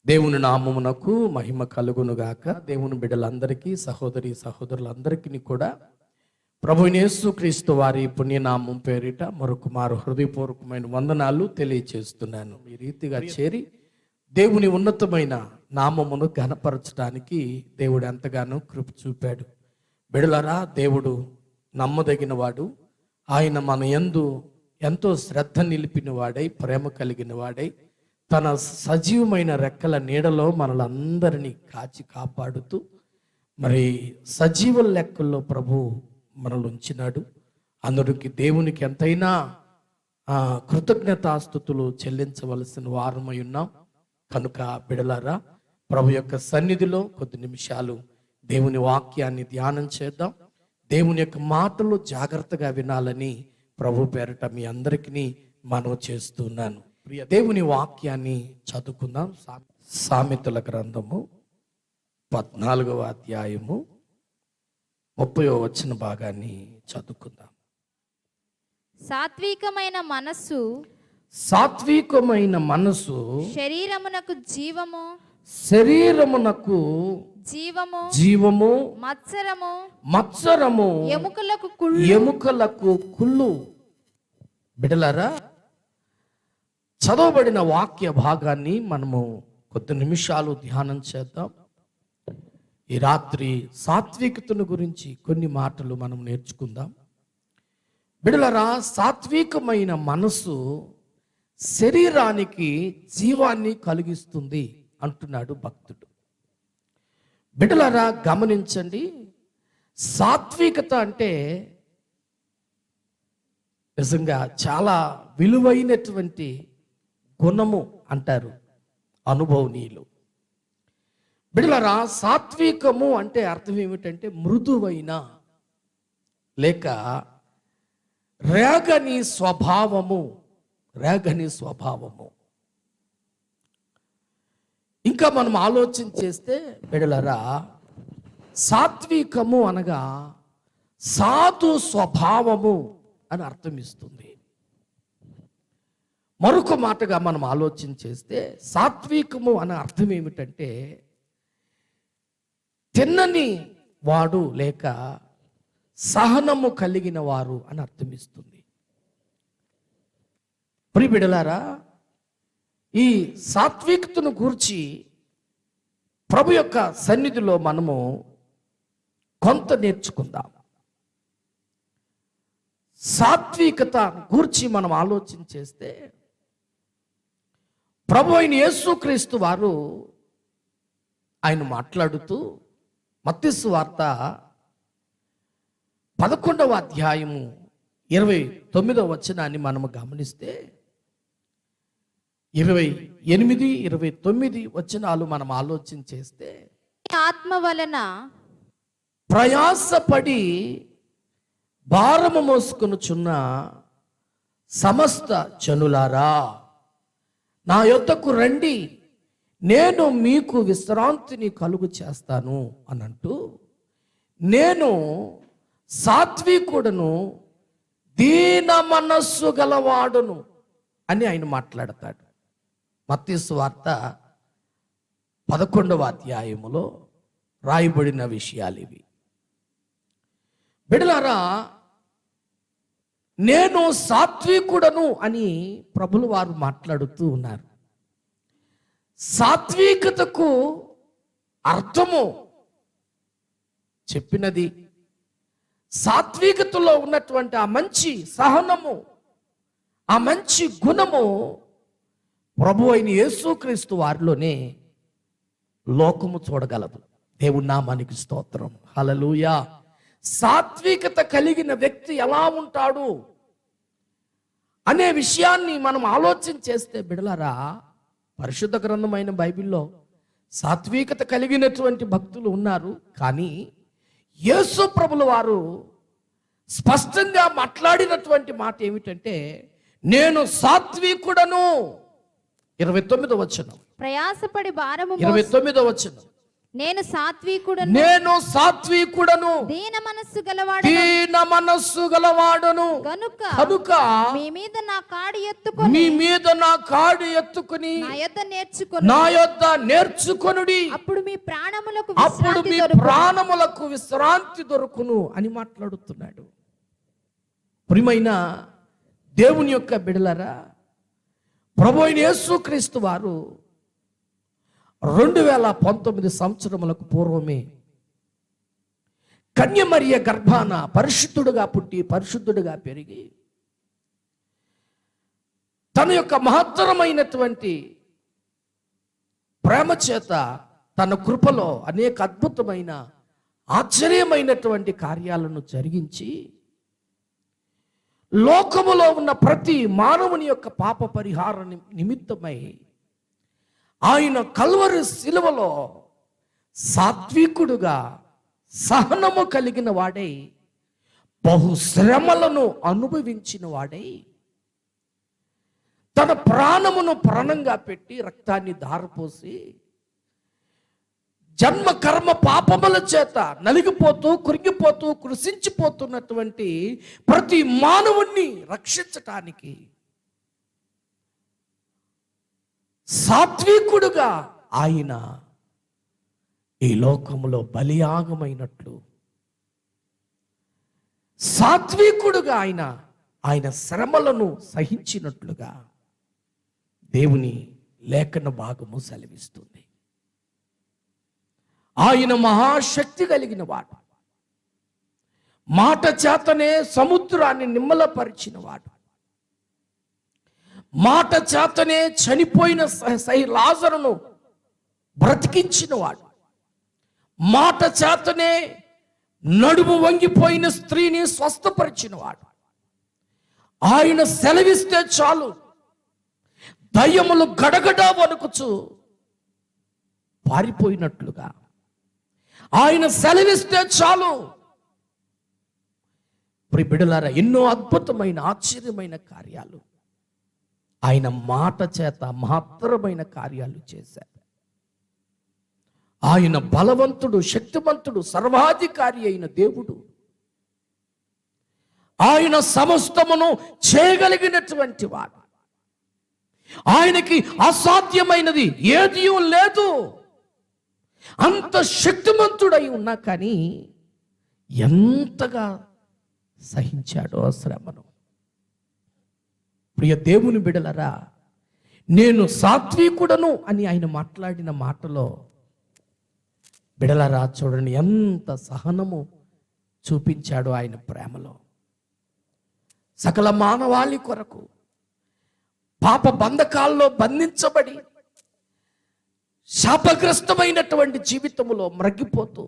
దేవుని నామమునకు మహిమ కలుగునుగాక. దేవుని బిడ్డలందరికీ, సహోదరి సహోదరులందరికీ కూడా ప్రభువైన యేసుక్రీస్తు వారి పుణ్యనామం పేరిట మరొకమారు హృదయపూర్వకమైన వందనాలు తెలియచేస్తున్నాను. ఈ రీతిగా చేరి దేవుని ఉన్నతమైన నామమును ఘనపరచడానికి దేవుడు ఎంతగానో కృప చూపాడు. బిడ్డలారా, దేవుడు నమ్మదగిన వాడు. ఆయన మన యందు ఎంతో శ్రద్ధ నిలిపిన వాడై, ప్రేమ కలిగిన వాడై, తన సజీవమైన రెక్కల నీడలో మనలందరినీ కాచి కాపాడుతూ మరి సజీవుల లెక్కల్లో ప్రభు మనల్ని ఉంచినాడు. అందరికి దేవునికి ఎంతైనా కృతజ్ఞతాస్తుతులు చెల్లించవలసిన వారమై ఉన్నాం. కనుక బిడలారా, ప్రభు యొక్క సన్నిధిలో కొద్ది నిమిషాలు దేవుని వాక్యాన్ని ధ్యానం చేద్దాం. దేవుని యొక్క మాటలు జాగ్రత్తగా వినాలని ప్రభు పేరట మీ అందరికీ మనవి చేస్తున్నాను. ప్రియ దేవుని వాక్యాన్ని చదువుకుందాం. సామెతల గ్రంథము 14వ అధ్యాయము 30వ వచన భాగాన్ని చదువుకుందాం. సాత్వికమైన మనస్సు శరీరమునకు జీవము మత్సరము ఎముకలకు కుళ్ళు. బిడలారా, చదవబడిన వాక్య భాగాన్ని మనము కొద్ది నిమిషాలు ధ్యానం చేద్దాం. ఈ రాత్రి సాత్వికతను గురించి కొన్ని మాటలు మనం నేర్చుకుందాం. బిడలరా, సాత్వికమైన మనసు శరీరానికి జీవాన్ని కలిగిస్తుంది అంటున్నాడు భక్తుడు. బిడలరా, గమనించండి, సాత్వికత అంటే నిజంగా చాలా విలువైనటువంటి గుణము అంటారు అనుభవనీయులు. బిడ్డలారా, సాత్వికము అంటే అర్థం ఏమిటంటే మృదువైన లేక రేగని స్వభావము. ఇంకా మనం ఆలోచన చేస్తే బిడ్డలారా, సాత్వికము అనగా సాధు స్వభావము అని అర్థం ఇస్తుంది. మరొక మాటగా మనం ఆలోచన చేస్తే సాత్వికము అనే అర్థం ఏమిటంటే తిన్నని వాడు లేక సహనము కలిగిన వారు అని అర్థం ఇస్తుంది. ప్రియ బిడ్డలారా, ఈ సాత్వికతను గూర్చి ప్రభు యొక్క సన్నిధిలో మనము కొంత నేర్చుకుందాం. సాత్వికత గూర్చి మనం ఆలోచన చేస్తే ప్రభు అయిన యేసుక్రీస్తు వారు ఆయన మాట్లాడుతూ మత్తయి సువార్త 11వ అధ్యాయము 29వ వచనాన్ని మనము గమనిస్తే 28, 29 వచనాలు మనం ఆలోచన చేస్తే, ఆత్మ వలన ప్రయాసపడి భారము మోసుకొనుచున్న సమస్త జనులారా, నా యొద్దకు రండి, నేను మీకు విశ్రాంతిని కలుగు చేస్తాను అని అంటూ, నేను సాత్వికుడను, దీన మనస్సు గలవాడును అని ఆయన మాట్లాడతాడు. మత్తయి సువార్త 11వ అధ్యాయములో రాయబడిన విషయాలు ఇవి. బిడ్డలారా, నేను సాత్వికుడను అని ప్రభులు వారు మాట్లాడుతూ ఉన్నారు. సాత్వికతకు అర్థము చెప్పినది, సాత్వికతలో ఉన్నటువంటి ఆ మంచి సహనము, ఆ మంచి గుణము ప్రభు అయిన యేసుక్రీస్తు వారిలోనే లోకము చూడగలదు. దేవుని నామానికి స్తోత్రం, హల్లెలూయా. సాత్వికత కలిగిన వ్యక్తి ఎలా ఉంటాడు అనే విషయాన్ని మనం ఆలోచన చేస్తే బిడలారా, పరిశుద్ధ గ్రంథమైన బైబిల్లో సాత్వికత కలిగినటువంటి భక్తులు ఉన్నారు. కానీ యేసు ప్రభుల వారు స్పష్టంగా మాట్లాడినటువంటి మాట ఏమిటంటే, నేను సాత్వికుడను. 29వ వచనం, ప్రయాసపడి భారము 29వ వచనం, నేను సాత్వికుడను, నేను సాత్వికుడను, దీన మనస్సు గలవాడను దీన మనస్సు గలవాడను గనుక కనుక మీ మీద నా కాడి ఎత్తుకొని మీ మీద నా కాడి ఎత్తుకుని నా యొద్ద నేర్చుకొని నా యొద్ద నేర్చుకొనుడి, అప్పుడు మీ ప్రాణములకు అప్పుడు విశ్రాంతి మీ దొరుకును. ప్రాణములకు విశ్రాంతి దొరుకును అని మాట్లాడుతున్నాడు. ప్రియమైన దేవుని యొక్క బిడలరా, ప్రభు అయిన యేసుక్రీస్తు వారు 2019 సంవత్సరములకు పూర్వమే కన్యమరియ గర్భాన పరిశుద్ధుడుగా పుట్టి పరిశుద్ధుడుగా పెరిగి తన యొక్క మహత్తరమైనటువంటి ప్రేమ చేత తన కృపలో అనేక అద్భుతమైన ఆశ్చర్యమైనటువంటి కార్యాలను జరిగించి లోకములో ఉన్న ప్రతి మానవుని యొక్క పాప పరిహార నిమిత్తమై ఆయన కల్వరి శిలువలో సాత్వికుడుగా సహనము కలిగిన వాడై బహుశ్రమలను అనుభవించిన వాడై తన ప్రాణమును ప్రాణంగా పెట్టి రక్తాన్ని ధారపోసి జన్మ కర్మ పాపముల చేత నలిగిపోతూ కురిగిపోతూ కృషించిపోతున్నటువంటి ప్రతి మానవుణ్ణి రక్షించటానికి సాత్వికుడుగా ఆయన ఈ లోకములో బలియాగమైనట్లు సాత్వికుడుగా ఆయన శ్రమలను సహించినట్లుగా దేవుని లేఖన భాగము సెలవిస్తుంది. ఆయన మహాశక్తి కలిగిన వాడు, మాట చేతనే సముద్రాన్ని నిమ్మలపరిచిన వాడు, మాట చేతనే చనిపోయిన లాజరును బ్రతికించిన వాడు, మాట చేతనే నడుము వంగిపోయిన స్త్రీని స్వస్థపరిచిన వాడు. ఆయన సెలవిస్తే చాలు దయ్యములు గడగడ వణుకుచు పారిపోయినట్లుగా, ఆయన సెలవిస్తే చాలు బిడ్డలారా ఎన్నో అద్భుతమైన ఆశ్చర్యమైన కార్యాలు ఆయన మాట చేత మహత్తరమైన కార్యాలు చేశారు. ఆయన బలవంతుడు, శక్తివంతుడు, సర్వాధికారి అయిన దేవుడు. ఆయన సమస్తమును చేయగలిగినటువంటి వాడు. ఆయనకి అసాధ్యమైనది ఏదీ లేదు. అంత శక్తిమంతుడై ఉన్నా కానీ ఎంతగా సహించాడో శ్రమను. ప్రియ దేవుని బిడలరా, నేను సాత్వికుడను అని ఆయన మాట్లాడిన మాటలో బిడలరా చూడండి ఎంత సహనము చూపించాడో ఆయన ప్రేమలో. సకల మానవాళి కొరకు పాప బంధకాల్లో బంధించబడి శాపగ్రస్తమైనటువంటి జీవితములో మ్రగ్గిపోతూ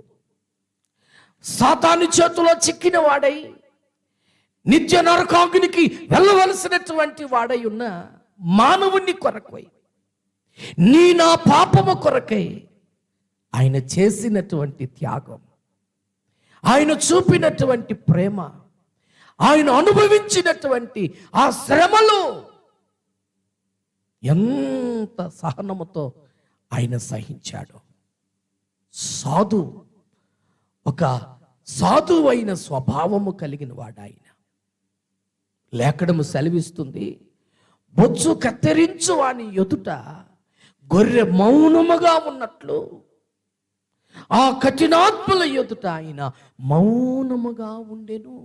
సాతాను చేతిలో చిక్కిన వాడై నిత్య నరకాగ్నికి వెళ్ళవలసినటువంటి వాడై ఉన్న మానవుని కొరకై నా పాపము కొరకై ఆయన చేసినటువంటి త్యాగం, ఆయన చూపినటువంటి ప్రేమ, ఆయన అనుభవించినటువంటి ఆ శ్రమలు ఎంత సహనముతో ఆయన సహించాడు. ఒక సాధువైన స్వభావము కలిగిన వాడు ఆయన. లేఖనము సెలవిస్తుంది, బొచ్చు కత్తిరించు వాని ఎదుట గొర్రె మౌనముగా ఉన్నట్లు ఆ కఠినాత్ముల ఎదుట ఆయన మౌనముగా ఉండెను.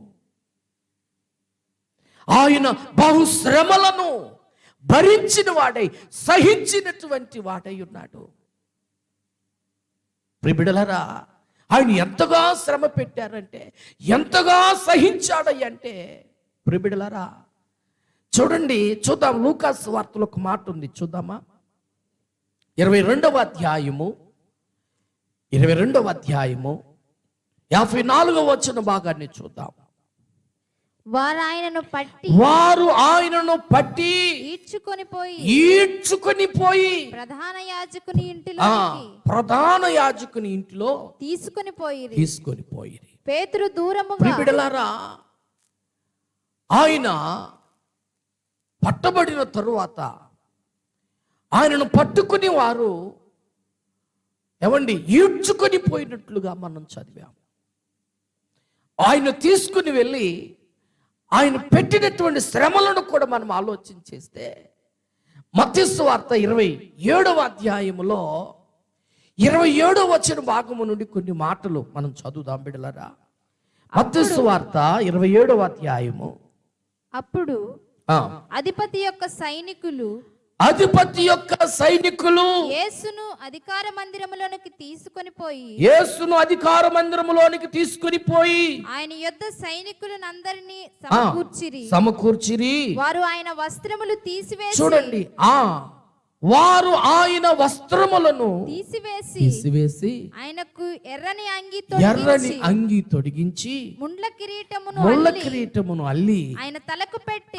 ఆయన బహుశ్రమలను భరించిన వాడై సహించినటువంటి వాడై ఉన్నాడు. ప్రియబిడలారా, ఆయన ఎంతగా శ్రమ పెట్టారంటే, ఎంతగా సహించాడంటే, ప్రియబిడలారా చూడండి, చూద్దాం. లూకాసు వార్తలో ఒక మాట ఉంది, చూద్దామా? 22వ అధ్యాయము 54వ వచన భాగాన్ని చూద్దాం. వారు ఆయనను పట్టి ఈడ్చుకొని పోయి ప్రధాన యాజకుని ఇంటిలో తీసుకొని పోయి పేతురు దూరముగా. బిడ్డలారా, ఆయన పట్టబడిన తరువాత ఆయనను పట్టుకుని వారు ఏమండి ఈడ్చుకొని పోయినట్లుగా మనం చదివాం. ఆయన తీసుకుని వెళ్ళి ఆయన పెట్టినటువంటి శ్రమలను కూడా మనం ఆలోచన చేస్తే మత్తయి సువార్త 27వ అధ్యాయములో 27వ వచన భాగము నుండి కొన్ని మాటలు మనం చదువుదాం బిడ్డలారా. మత్తయి సువార్త 27వ అధ్యాయము. అప్పుడు ఆ, అధిపతి యొక్క సైనికులు అధిపతి యొక్క సైనికులు యేసును అధికార మందిరములోనికి తీసుకొని పోయి యేసును అధికార మందిరములోనికి తీసుకుని పోయి ఆయన యొద్ద సైనికులనందరినీ ఆ, సమకూర్చిరి. సమకూర్చిరి. వారు ఆయన వస్త్రములు తీసివేసి చూడండి, వారు ఆయన వస్త్రములను తీసివేసి ఆయనకు ఎర్రని అంగి ఎర్రని అంగి తొడిగించి ముండ్ల కిరీటమును ముళ్ళ అల్లి కిరీటమును అల్లి ఆయన తలకు పెట్టి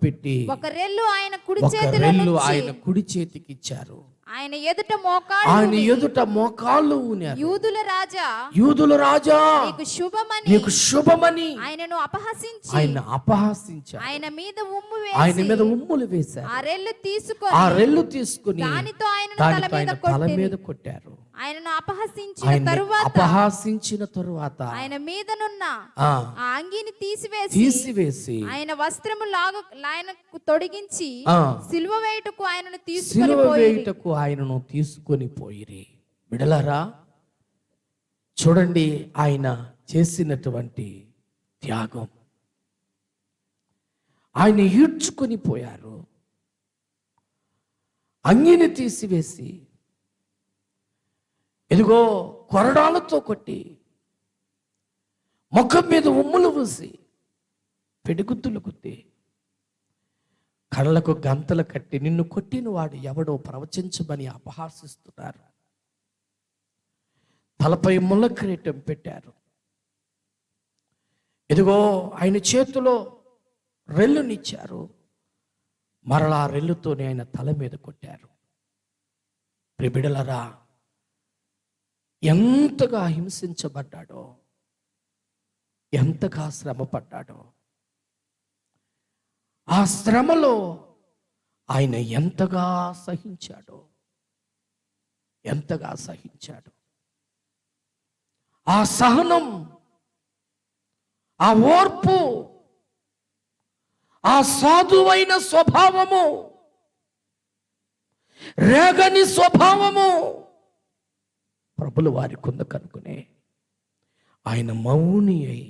పెట్టి ఒక రెల్లు ఆయన కుడి ఒక చేతిలో రెల్లు నుంచి ఆయన కుడి చేతికి ఇచ్చారు. ఆయన ఎదుట మోకాళ్ళు ఆయన ఎదుట మోకాళ్ళు ఊనారు. యూదుల రాజా యూదుల రాజా నీకు శుభమని నీకు శుభమని ఆయనను అపహసించి ఆయన అపహాసించారు. ఆయన మీద ఉమ్ము ఆయన వేసి మీద ఉమ్ములు వేశారు. ఆ రెల్లు ఆ తీసుకొని రెల్లు తీసుకుని దానితో ఆయనను దానితో ఆయన తల కొట్టిరి. మీద కొట్టారు. ఆయనను అపహసించిన ఆయన తరువాత అపహాసించిన తరువాత ఆయన మీదనున్న ఆ, ఆ అంగీని తీసివేసి తీసివేసి ఆయన వస్త్రము ఆయనకు తొడిగించి ఆ, సిలువ వేయుటకు ఆయనను తీసుకొని సిలువ పోయిరి. వేయుటకు ఆయనను తీసుకొని పోయిరి. బిడలారా, చూడండి ఆయన చేసినటువంటి త్యాగం. ఆయన ఈడ్చుకొని పోయారు. అంగిని తీసివేసి ఇదిగో కొరడాలతో కొట్టి ముఖం మీద ఉమ్ములు పూసి పెడుగుద్దులు గుద్ది కళ్ళకు గంతలు కట్టి నిన్ను కొట్టిన వాడు ఎవడో ప్రవచించమని అపహాసిస్తున్నారు. తలపై ముళ్ళ కిరీటం పెట్టారు. ఇదిగో ఆయన చేతిలో రెల్లునిచ్చారు. మరలా రెల్లుతోనే ఆయన తల మీద కొట్టారు. ప్రిబిడలరా, ఎంతగా హింసించబడ్డాడో, ఎంతగా శ్రమపడ్డాడో, ఆ శ్రమలో ఆయన ఎంతగా సహించాడో, ఎంతగా సహించాడు. ఆ సహనం, ఆ ఓర్పు, ఆ సాధువైన స్వభావము, రేగని స్వభావము ప్రభులు వారి కుంద కనుకునే ఆయన మౌని అయి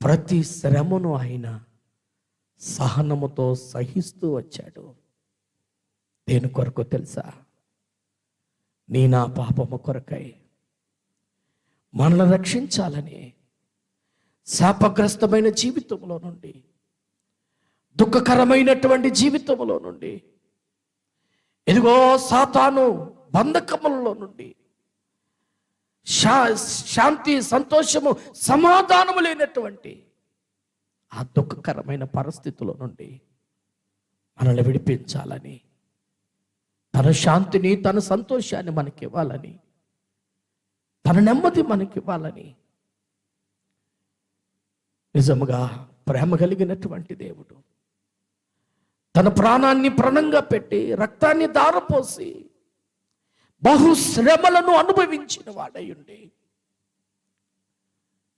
ప్రతి శ్రమను ఆయన సహనముతో సహిస్తూ వచ్చాడు. దేని కొరకు తెలుసా? నీ నా పాపము కొరకై మనల్ని రక్షించాలని శాపగ్రస్తమైన జీవితంలో నుండి, దుఃఖకరమైనటువంటి జీవితంలో నుండి, ఇదిగో సాతాను బంధకములలో నుండి, శాంతి, సంతోషము, సమాధానము లేనటువంటి ఆ దుఃఖకరమైన పరిస్థితుల నుండి మనల్ని విడిపించాలని, తన శాంతిని, తన సంతోషాన్ని మనకి ఇవ్వాలని, తన నెమ్మది మనకి ఇవ్వాలని నిజముగా ప్రేమ కలిగినటువంటి దేవుడు తన ప్రాణాన్ని ప్రణంగా పెట్టి రక్తాన్ని దారపోసి బహుశ్రమలను అనుభవించిన వాడయుండి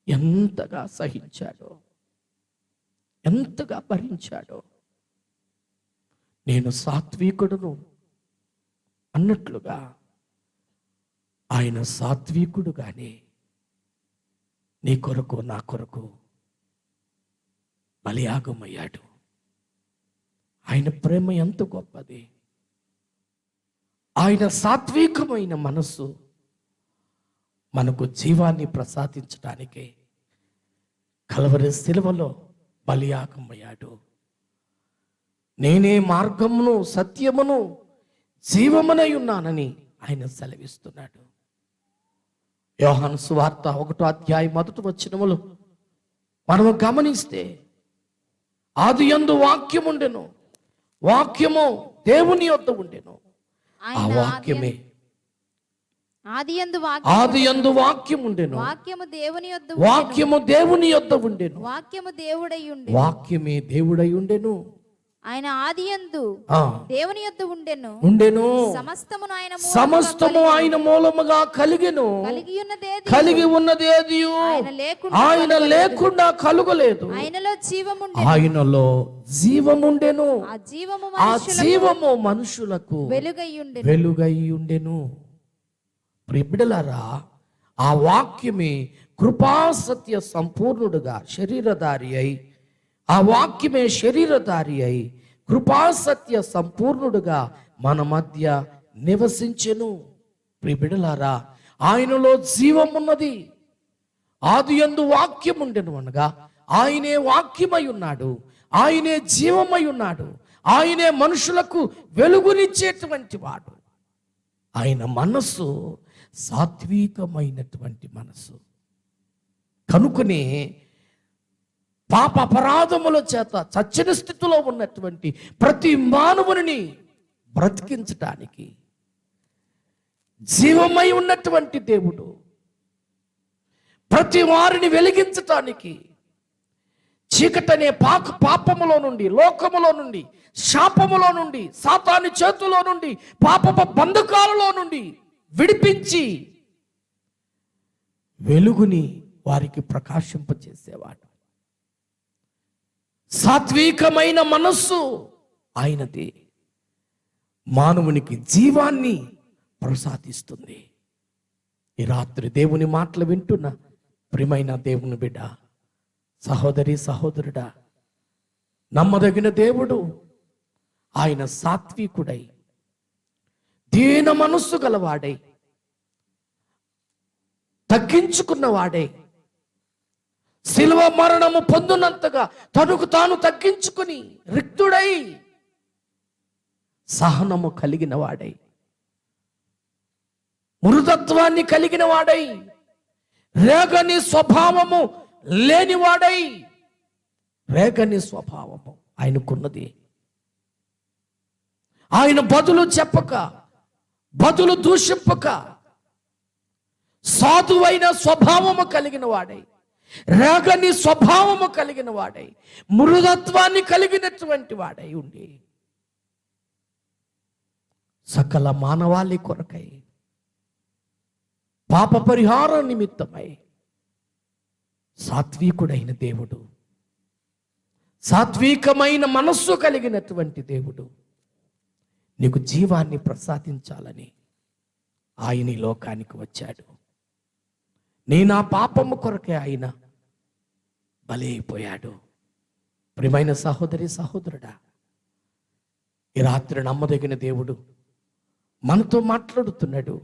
ఎంతగా సహించాడో, ఎంతగా భరించాడో. నేను సాత్వికుడును అన్నట్లుగా ఆయన సాత్వికుడుగానే నీ కొరకు, నా కొరకు బలియాగమయ్యాడు. ఆయన ప్రేమ ఎంత గొప్పది! ఆయన సాత్వికమైన మనస్సు మనకు జీవాన్ని ప్రసాదించడానికే కల్వరి శిలువలో బలియాగమయ్యాడు. నేనే మార్గమును, సత్యమును, జీవమునై ఉన్నానని ఆయన సెలవిస్తున్నాడు. యోహాను సువార్త 1వ అధ్యాయం 1వ వచనములో మనము గమనిస్తే, ఆదియందు వాక్యం ఉండెను, వాక్యము దేవుని యొద్ద ఉండెను, ఆ వాక్యమే ఆదియందు వాక్యం ఉండెను, వాక్యము దేవుని యొద్ద వాక్యము దేవుని యొద్ద ఉండెను, వాక్యము దేవుడై ఉండే, వాక్యమే దేవుడై ఉండెను. ఆయన ఆదియందు ఆ, దేవుని యొద్ద ఉండెను. ఉండెను. సమస్తమును ఆయన మూలముగా సమస్తము ఆయన మూలముగా కలిగెను. కలిగి ఉన్నదేది ఆయన లేకుండా కలుగలేదు. ఆయనలో జీవముండెను. ఆయనలో జీవముండెను. ఆ జీవము ఆ జీవము మనుషులకు వెలుగయ్యుండెను. వెలుగయ్యుండెను. ప్రియబిడ్డలారా, ఆ వాక్యమే కృపాసత్య సంపూర్ణుడుగా శరీరధారి అయి, ఆ వాక్యమే శరీరధారి అయి కృపాసత్య సంపూర్ణుడుగా మన మధ్య నివసించెను. ప్రియబిడ్డలారా, ఆయనలో జీవమున్నది. ఆదియందు వాక్యం ఉండెను అనగా ఆయనే వాక్యమై ఉన్నాడు, ఆయనే జీవమై ఉన్నాడు, ఆయనే మనుషులకు వెలుగునిచ్చేటువంటి వాడు. ఆయన మనస్సు సాత్వికమైనటువంటి మనస్సు కనుకనే పాప అపరాధముల చేత చచ్చిన స్థితిలో ఉన్నటువంటి ప్రతి మానవుని బ్రతికించటానికి జీవమై ఉన్నటువంటి దేవుడు, ప్రతి వారిని వెలిగించటానికి చీకటనే పాపములో నుండి, లోకములో నుండి, శాపములో నుండి, సాతాను చేతులో నుండి, పాపపు బంధకాలలో నుండి విడిపించి వెలుగుని వారికి ప్రకాశింపచేసేవాడు. సాత్వికమైన మనస్సు ఆయనది. మానవునికి జీవాన్ని ప్రసాదిస్తుంది. ఈ రాత్రి దేవుని మాటలు వింటున్న ప్రియమైన దేవుని బిడ్డ, సహోదరి సహోదరుడా, నమ్మదగిన దేవుడు ఆయన సాత్వికుడై, దీన మనస్సు గలవాడై, తగ్గించుకున్నవాడై, శిలువ మరణము పొందునంతగా తనకు తాను తగ్గించుకుని రిక్తుడై, సహనము కలిగిన వాడై, మృదత్వాన్ని కలిగిన వాడై, రేగని స్వభావము లేనివాడై, రేగని స్వభావము ఆయనకున్నది. ఆయన బదులు చెప్పక, బదులు దూషింపక, సాధువైన స్వభావము కలిగిన వాడై, రేగని స్వభావము కలిగిన వాడై, మృదత్వాన్ని కలిగినటువంటి వాడై ఉండి సకల మానవాళి కొరకై పాప పరిహార నిమిత్తమై సాత్వికుడైన దేవుడు, సాత్వికమైన మనస్సు కలిగినటువంటి దేవుడు నీకు జీవాన్ని ప్రసాదించాలని ఆయన ఈ లోకానికి వచ్చాడు. నీ నా పాపము కొరకే ఆయన బలైపోయాడు. ప్రియమైన సహోదరి సహోదరుడా, ఈ రాత్రి నమ్మదగిన దేవుడు మనతో మాట్లాడుతున్నాడు.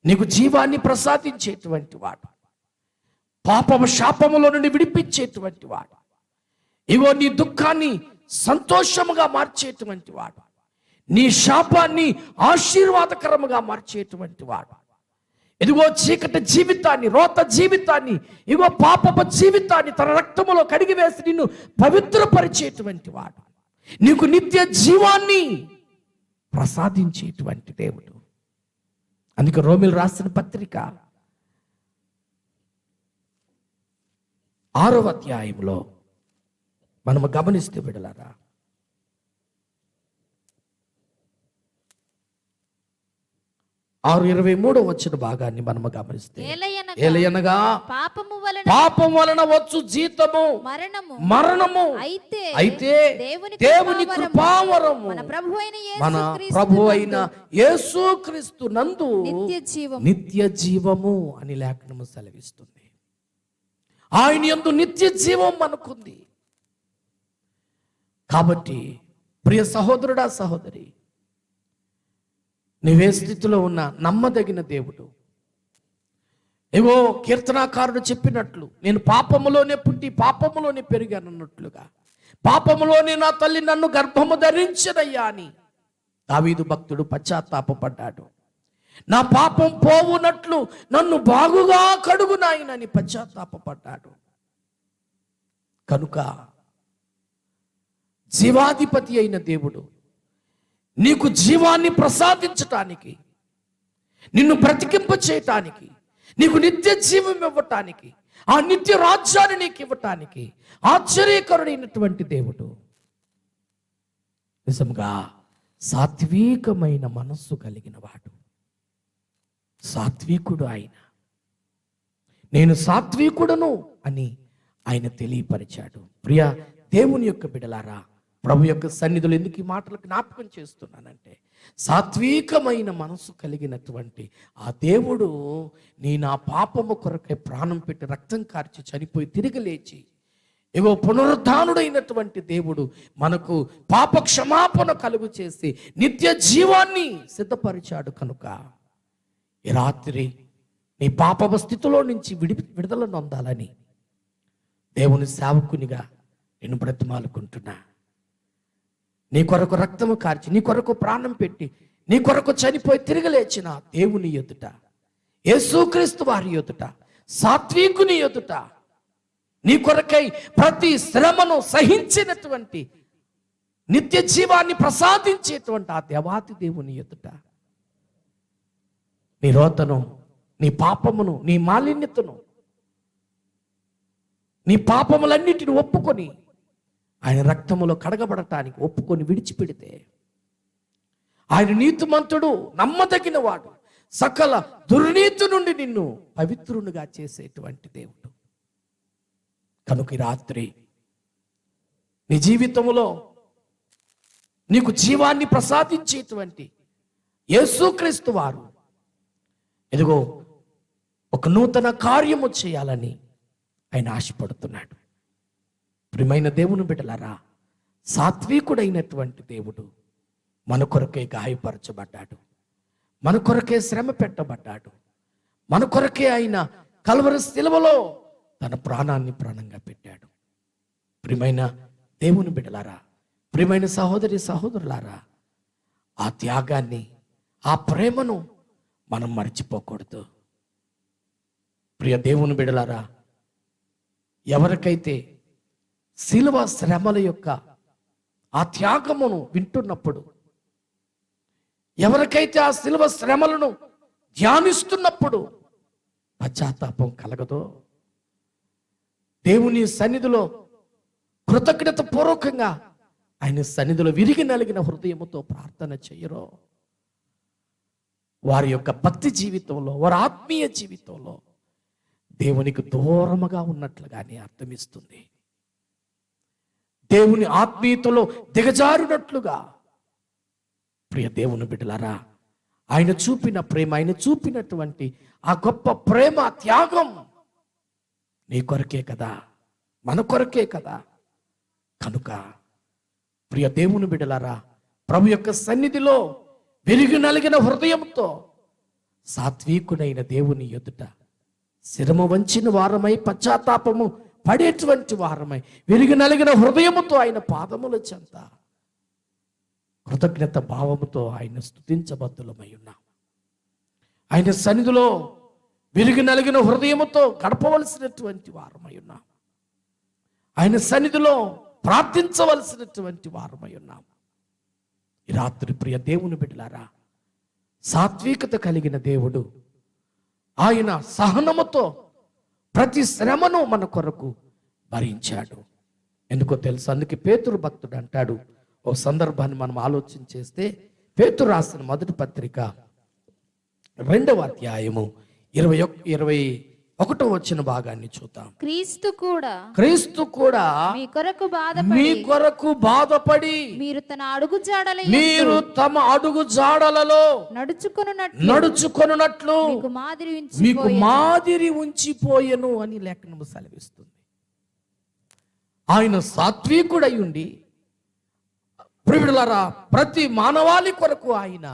నీకు జీవాన్ని ప్రసాదించేటువంటి వాడు, పాపము శాపములో నుండి విడిపించేటువంటి వాడు, ఇగో నీ దుఃఖాన్ని సంతోషముగా మార్చేటువంటి వాడు, నీ శాపాన్ని ఆశీర్వాదకరముగా మార్చేటువంటి వాడు, ఇదిగో చీకటి జీవితాన్ని, రోత జీవితాన్ని, ఇగో పాపపు జీవితాన్ని తన రక్తములో కడిగివేసి నిన్ను పవిత్రపరిచేటువంటి వాడు, నీకు నిత్య జీవాన్ని ప్రసాదించేటువంటి దేవుడు. అందుకే రోమిలు రాసిన పత్రిక 6వ అధ్యాయంలో మనము గమనిస్తే బిడ్డలారా, 6:23 వచ్చిన భాగాన్ని మనము గమనిస్తే, ఏలయనగా పాపము వలన వచ్చు జీతము మరణము, అయితే దేవుని కృపావరము మన ప్రభు అయిన యేసుక్రీస్తు నందు నిత్య జీవము అని లేఖనము సెలవిస్తుంది. ఆయన యందు నిత్య జీవం మనకుంది. కాబట్టి ప్రియ సహోదరుడా సహోదరి, నీవే స్థితిలో ఉన్న నమ్మదగిన దేవుడు, ఏవో కీర్తనాకారుడు చెప్పినట్లు, నేను పాపములోనే పుట్టి పాపములోనే పెరిగానన్నట్లుగా, పాపములోనే నా తల్లి నన్ను గర్భము ధరించదయ్యా అని దావీదు భక్తుడు పశ్చాత్తాపపడ్డాడు. నా పాపం పోవునట్లు నన్ను బాగుగా కడుగు నాయనని పశ్చాత్తాపపడ్డాడు. కనుక జీవాధిపతి అయిన దేవుడు నీకు జీవాన్ని ప్రసాదించటానికి, నిన్ను బ్రతికింప చేయటానికి, నీకు నిత్య జీవం ఇవ్వటానికి, ఆ నిత్య రాజ్యాన్ని నీకు ఇవ్వటానికి ఆశ్చర్యకరుడైనటువంటి దేవుడు. నిజంగా సాత్వికమైన మనస్సు కలిగిన వాడు, సాత్వికుడు ఆయన. నేను సాత్వికుడను అని ఆయన తెలియపరిచాడు. ప్రియ దేవుని యొక్క బిడలారా, ప్రభు యొక్క సన్నిధులు ఎందుకు ఈ మాటలు జ్ఞాపకం చేస్తున్నానంటే, సాత్వికమైన మనసు కలిగినటువంటి ఆ దేవుడు నా పాపము కొరకై ప్రాణం పెట్టి రక్తం కార్చి చనిపోయి తిరిగి లేచి ఇగో పునరుద్ధానుడైనటువంటి దేవుడు మనకు పాప క్షమాపణ కలుగు చేసి నిత్య జీవాన్ని సిద్ధపరిచాడు. కనుక ఈ రాత్రి నీ పాప స్థితిలో నుంచి విడుదల నొందాలని దేవుని సేవకునిగా నేను బ్రతిమాలుకుంటున్నా. నీ కొరకు రక్తము కార్చి, నీ కొరకు ప్రాణం పెట్టి, నీ కొరకు చనిపోయి తిరిగి లేచిన దేవుని ఎదుట, యేసుక్రీస్తు వారి ఎదుట, సాత్వికుని ఎదుట, నీ కొరకై ప్రతి శ్రమను సహించినటువంటి నిత్య జీవాన్ని ప్రసాదించేటువంటి ఆ దేవాతి దేవుని ఎదుట నీ రోతను, నీ పాపమును, నీ మాలిన్యతను, నీ పాపములన్నిటిని ఒప్పుకొని ఆయన రక్తములో కడగబడటానికి ఒప్పుకొని విడిచిపెడితే, ఆయన నీతిమంతుడు, నమ్మదగిన వాడు, సకల దుర్నీతి నుండి నిన్ను పవిత్రునిగా చేసేటువంటి దేవుడు. కనుక ఈ రాత్రి నీ జీవితంలో నీకు జీవాన్ని ప్రసాదించేటువంటి యేసుక్రీస్తు వారు ఎదుగో ఒక నూతన కార్యము చేయాలని ఆయన ఆశపడుతున్నాడు. ప్రియమైన దేవుని బిడ్డలారా, సాత్వికుడైనటువంటి దేవుడు మన కొరకే గాయపరచబడ్డాడు, మన కొరకే శ్రమ పెట్టబడ్డాడు, మన కొరకే ఆయన కల్వరి శిలువలో తన ప్రాణాన్ని ప్రాణంగా పెట్టాడు. ప్రియమైన దేవుని బిడ్డలారా, ప్రియమైన సహోదరి సహోదరులారా, ఆ త్యాగాన్ని, ఆ ప్రేమను మనం మర్చిపోకూడదు. ప్రియ దేవుని బిడ్డలారా, ఎవరికైతే శిలువ శ్రమల యొక్క ఆ త్యాగమును వింటున్నప్పుడు, ఎవరికైతే ఆ శిలువ శ్రమలను ధ్యానిస్తున్నప్పుడు పశ్చాత్తాపం కలగదో, దేవుని సన్నిధిలో కృతజ్ఞత పూర్వకంగా ఆయన సన్నిధిలో విరిగి నలిగిన హృదయముతో ప్రార్థన చేయరో, వారి యొక్క భక్తి జీవితంలో, వారి ఆత్మీయ జీవితంలో దేవునికి దూరముగా ఉన్నట్లుగానే అర్థమిస్తుంది. దేవుని ఆత్మీయతలో దిగజారునట్లుగా. ప్రియ దేవుని బిడ్డలారా, ఆయన చూపిన ప్రేమ, ఆయన చూపినటువంటి ఆ గొప్ప ప్రేమ, త్యాగం నీ కొరకే కదా, మన కొరకే కదా. కనుక ప్రియ దేవుని బిడ్డలారా, ప్రభు యొక్క సన్నిధిలో విరిగి నలిగిన హృదయంతో సాత్వికుడైన దేవుని ఎదుట శిరము వంచిన వారమై, పశ్చాత్తాపము పడేటువంటి వారమై, విరిగి నలిగిన హృదయముతో ఆయన పాదముల చెంత కృతజ్ఞత భావముతో ఆయన స్తుతించబద్దులమై ఉన్నాం. ఆయన సన్నిధిలో విరిగి నలిగిన హృదయముతో గడపవలసినటువంటి వారమై ఉన్నాం. ఆయన సన్నిధిలో ప్రార్థించవలసినటువంటి వారమై ఉన్నాం. ఈ రాత్రి ప్రియ దేవుని బిడ్డలారా, సాత్వికత కలిగిన దేవుడు ఆయన సహనముతో ప్రతి శ్రమను మన కొరకు భరించాడు. ఎందుకో తెలుసు, అందుకే పేతురు భక్తుడు అంటాడు, ఓ సందర్భాన్ని మనం ఆలోచన చేస్తే, పేతురు రాసిన మొదటి పత్రిక 2వ అధ్యాయము 21వ వచ్చిన భాగాన్ని చూద్దాం. క్రీస్తు కూడా మీ కొరకు బాధపడి మీరు తమ అడుగు జాడలలో నడుచుకొనున్నట్లు మీకు మాదిరి ఉంచిపోయెను అని లేఖనము సెలవిస్తుంది. ఆయన సాత్వికుడై ఉండి, ప్రియులారా, ప్రతి మానవాళి కొరకు ఆయన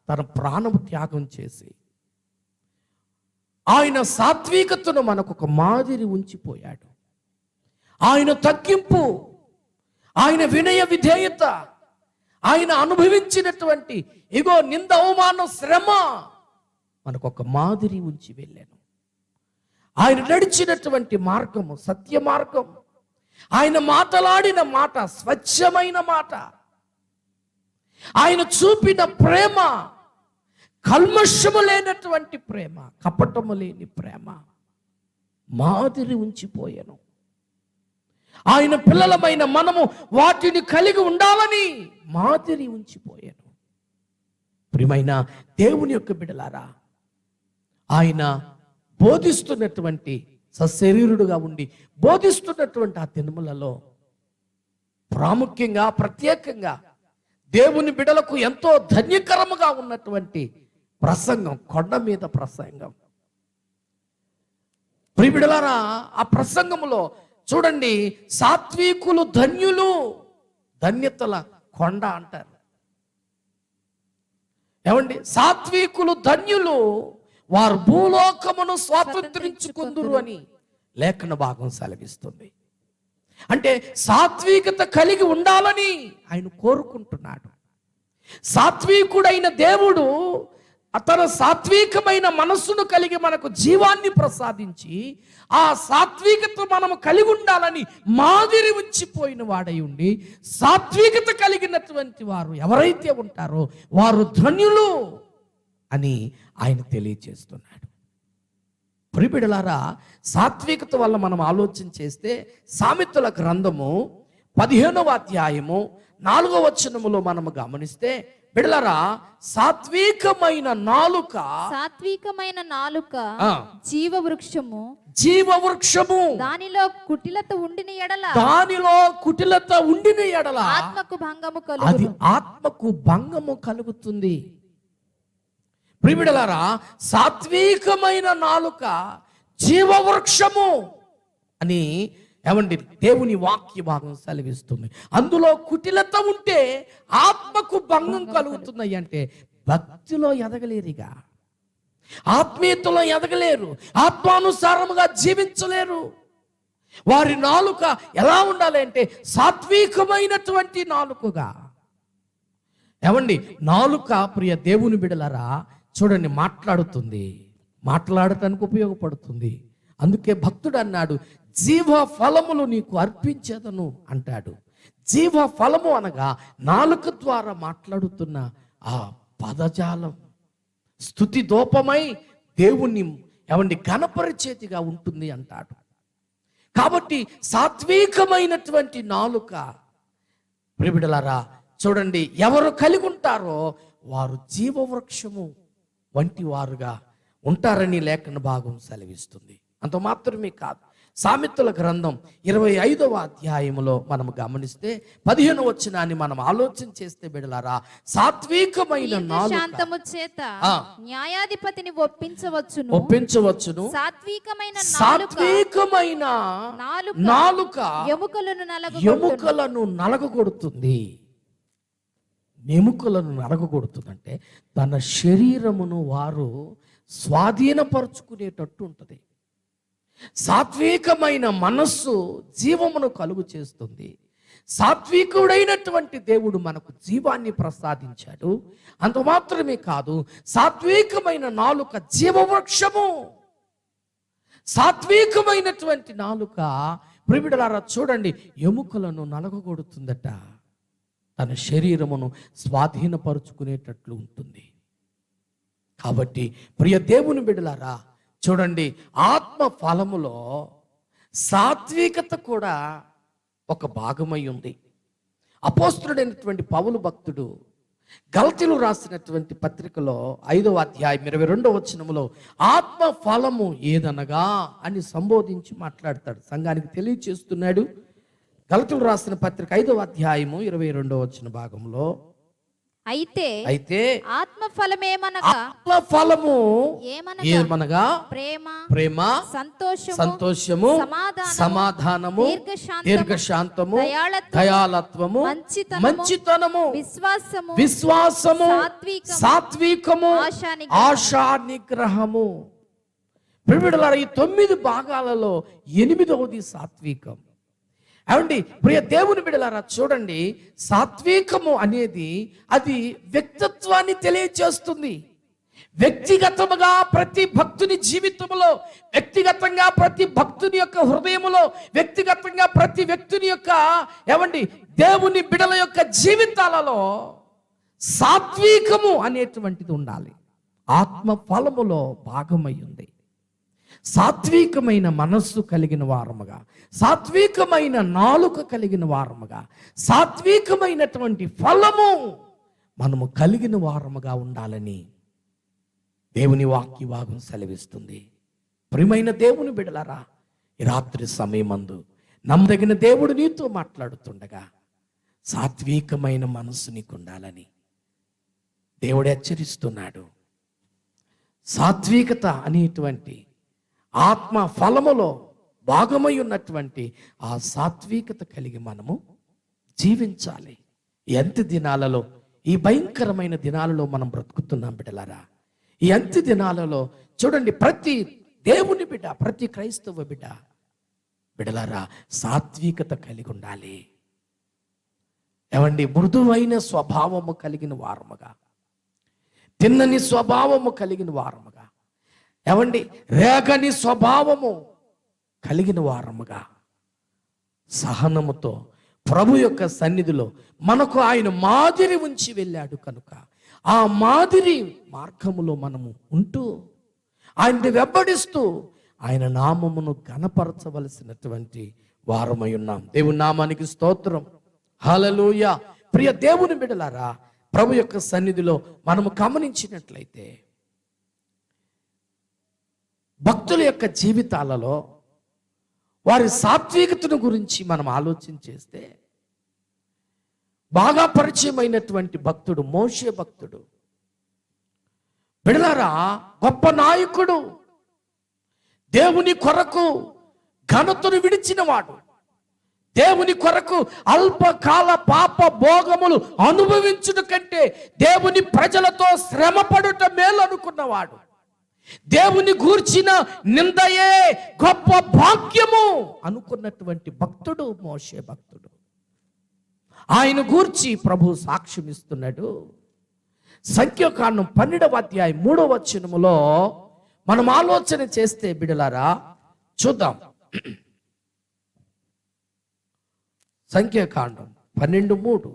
తన ప్రాణము త్యాగం చేసి ఆయన సాత్వికతను మనకు ఒక మాదిరి ఉంచిపోయాడు. ఆయన తగ్గింపు, ఆయన వినయ విధేయత, ఆయన అనుభవించినటువంటి ఇగో నింద, అవమానం, శ్రమ మనకు ఒక మాదిరి ఉంచి వెళ్ళాను. ఆయన నడిచినటువంటి మార్గము సత్య మార్గం, ఆయన మాట్లాడిన మాట స్వచ్ఛమైన మాట, ఆయన చూపిన ప్రేమ కల్మషము లేనటువంటి ప్రేమ, కపటము లేని ప్రేమ మాదిరి ఉంచిపోయాను. ఆయన పిల్లలమైన మనము వాటిని కలిగి ఉండాలని మాదిరి ఉంచిపోయాను. ప్రియమైన దేవుని యొక్క బిడ్డలారా, ఆయన బోధిస్తున్నటువంటి సశరీరుడుగా ఉండి బోధిస్తున్నటువంటి ఆ దినములలో ప్రాముఖ్యంగా ప్రత్యేకంగా దేవుని బిడ్డలకు ఎంతో ధన్యకరముగా ఉన్నటువంటి ప్రసంగం, కొండ మీద ప్రసంగం. ప్రియ బిడ్డలారా, ఆ ప్రసంగములో చూడండి, సాత్వికులు ధన్యులు, ధన్యతల కొండ అంటారు. ఏమండి, సాత్వికులు ధన్యులు, వారు భూలోకమును స్వాతంత్రించుకుందురు అని లేఖన భాగం సెలవిస్తుంది. అంటే సాత్వికత కలిగి ఉండాలని ఆయన కోరుకుంటున్నాడు. సాత్వికుడైన దేవుడు తన సాత్వికమైన మనస్సును కలిగి మనకు జీవాన్ని ప్రసాదించి ఆ సాత్వికత మనము కలిగి ఉండాలని మాదిరి ఉంచిపోయిన వాడై ఉండి, సాత్వికత కలిగినటువంటి వారు ఎవరైతే ఉంటారో వారు ధన్యులు అని ఆయన తెలియజేస్తున్నాడు. ప్రియబిడ్డలారా, సాత్వికత వల్ల మనం ఆలోచన చేస్తే సామెతల గ్రంథము 15వ అధ్యాయము 4వ వచనములో మనము గమనిస్తే, బిడ్డలారా, సాత్వికమైన నాలుక జీవవృక్షము, దానిలో కుటిలత ఉండిన ఎడల అది ఆత్మకు ఆత్మకు భంగము కలుగుతుంది. ప్రియబిడ్డలారా, సాత్వికమైన నాలుక జీవవృక్షము అని ఏమండి దేవుని వాక్య భాగం సెలవిస్తుంది. అందులో కుటిలత ఉంటే ఆత్మకు భంగం కలుగుతున్నాయి. అంటే భక్తిలో ఎదగలేరుగా, ఆత్మీయతలో ఎదగలేరు, ఆత్మానుసారముగా జీవించలేరు. వారి నాలుక ఎలా ఉండాలి అంటే సాత్వికమైనటువంటి నాలుకగా. ఏమండి, నాలుక ప్రియ దేవుని బిడ్డలారా చూడండి మాట్లాడుతుంది, మాట్లాడటానికి ఉపయోగపడుతుంది. అందుకే భక్తుడు అన్నాడు, జీవ ఫలములు నీకు అర్పించేదను అంటాడు. జీవ ఫలము అనగా నాలుక ద్వారా మాట్లాడుతున్న ఆ పదజాలం స్తుతి దోపమై దేవుణ్ణి ఏమండి ఘనపరిచేతిగా ఉంటుంది అంటాడు. కాబట్టి సాత్వికమైనటువంటి నాలుక ప్రియబిడ్డలారా చూడండి, ఎవరు కలిగి ఉంటారో వారు జీవవృక్షము వంటి వారుగా ఉంటారని లేఖన భాగం సెలవిస్తుంది. అంత మాత్రమే కాదు, సామెతల గ్రంథం 25వ అధ్యాయములో మనం గమనిస్తే 15వ వచనాన్ని మనం ఆలోచన చేస్తే బిడ్డలారా, సాత్వికమైన శాంతము చేత న్యాయాధిపతిని ఒప్పించవచ్చును, సాత్వికమైన నాలుక ఎముకలను నలగగొడుతుంది. ఎముకలను నలగగొడుతుందంటే తన శరీరమును వారు స్వాధీనపరుచుకునేటట్టు ఉంటుంది. సాత్వికమైన మనస్సు జీవమును కలుగు చేస్తుంది. సాత్వికుడైనటువంటి దేవుడు మనకు జీవాన్ని ప్రసాదించాడు. అంత మాత్రమే కాదు, సాత్వికమైన నాలుక జీవవృక్షము. సాత్వికమైనటువంటి నాలుక ప్రియబిడ్డలారా చూడండి ఎముకలను నలగగొడుతుందట, తన శరీరమును స్వాధీనపరుచుకునేటట్లు ఉంటుంది. కాబట్టి ప్రియ దేవుని బిడ్డలారా చూడండి, ఆత్మ ఫలములో సాత్వికత కూడా ఒక భాగమై ఉంది. అపోస్తుడైనటువంటి పౌలు భక్తుడు గలతీలు రాసినటువంటి పత్రికలో 5వ అధ్యాయం 22వ వచనములో ఆత్మ ఫలము ఏదనగా అని సంబోధించి మాట్లాడతాడు, సంఘానికి తెలియచేస్తున్నాడు. గలతీలు రాసిన పత్రిక 5వ అధ్యాయము 22వ వచన భాగంలో, అయితే ఆత్మఫలము ఏమనగా ప్రేమ, సంతోషము, సమాధానము, దీర్ఘశాంతము, దయాళత్వము, మంచితనము, విశ్వాసము, సాత్వికము, ఆశా నిగ్రహము. ప్రియబిడ్డలారా, ఈ 9 భాగాలలో 8వది సాత్వికం. ఏమండి ప్రియ దేవుని బిడ్డలారా చూడండి, సాత్వికము అనేది అది వ్యక్తిత్వాన్ని తెలియజేస్తుంది. వ్యక్తిగతముగా ప్రతి భక్తుని జీవితంలో, వ్యక్తిగతంగా ప్రతి భక్తుని యొక్క హృదయములో, వ్యక్తిగతంగా ప్రతి వ్యక్తుని యొక్క ఏమండి దేవుని బిడ్డల యొక్క జీవితాలలో సాత్వికము అనేటువంటిది ఉండాలి. ఆత్మ ఫలములో భాగమై ఉంది. సాత్వికమైన మనస్సు కలిగిన వారముగా, సాత్వికమైన నాలుక కలిగిన వారముగా, సాత్వికమైనటువంటి ఫలము మనము కలిగిన వారముగా ఉండాలని దేవుని వాక్య భాగం సెలవిస్తుంది. ప్రియమైన దేవుని బిడలారా, ఈ రాత్రి సమయమందు నమ్మదగిన దేవుడు నీతో మాట్లాడుతుండగా సాత్వికమైన మనస్సు నీకు ఉండాలని దేవుడు హెచ్చరిస్తున్నాడు. సాత్వికత అనేటువంటి ఆత్మ ఫలములో భాగమై ఉన్నటువంటి ఆ సాత్వికత కలిగి మనము జీవించాలి. ఈ అంత్య దినాలలో, ఈ భయంకరమైన దినాలలో మనం బ్రతుకుతున్నాం బిడ్డలారా. ఈ అంత్య దినాలలో చూడండి, ప్రతి దేవుని బిడ్డ, ప్రతి క్రైస్తవ బిడ్డలారా సాత్వికత కలిగి ఉండాలి. ఏమండి, మృదువైన స్వభావము కలిగిన వారముగా, తిన్నని స్వభావము కలిగిన వారముగా, ఏమండి రేగని స్వభావము కలిగిన వారముగా, సహనముతో ప్రభు యొక్క సన్నిధిలో మనకు ఆయన మాదిరి ఉంచి వెళ్ళాడు కనుక ఆ మాదిరి మార్గములో మనము ఉంటూ ఆయన్ని వెంబడిస్తూ ఆయన నామమును ఘనపరచవలసినటువంటి వారమై ఉన్నాం. దేవుని నామానికి స్తోత్రం, హల్లెలూయా. ప్రియ దేవుని బిడ్డలారా, ప్రభు యొక్క సన్నిధిలో మనము గమనించినట్లయితే భక్తుల యొక్క జీవితాలలో వారి సాత్వికతను గురించి మనం ఆలోచన చేస్తే బాగా పరిచయమైనటువంటి భక్తుడు మోషే భక్తుడు. బిడ్డలారా, గొప్ప నాయకుడు, దేవుని కొరకు ఘనతను విడిచినవాడు, దేవుని కొరకు అల్పకాల పాప భోగములు అనుభవించుట కంటే దేవుని ప్రజలతో శ్రమపడుట మేలు అనుకున్నవాడు, దేవుని గూర్చిన నిందయే గొప్ప భాగ్యము అనుకున్నటువంటి భక్తుడు మోషే భక్తుడు. ఆయన గూర్చి ప్రభు సాక్ష్యం ఇస్తున్నాడు. సంఖ్యాకాండం 12వ అధ్యాయం 3వ వచనములో మనం ఆలోచన చేస్తే బిడలారా చూద్దాం. సంఖ్యాకాండం 12:3.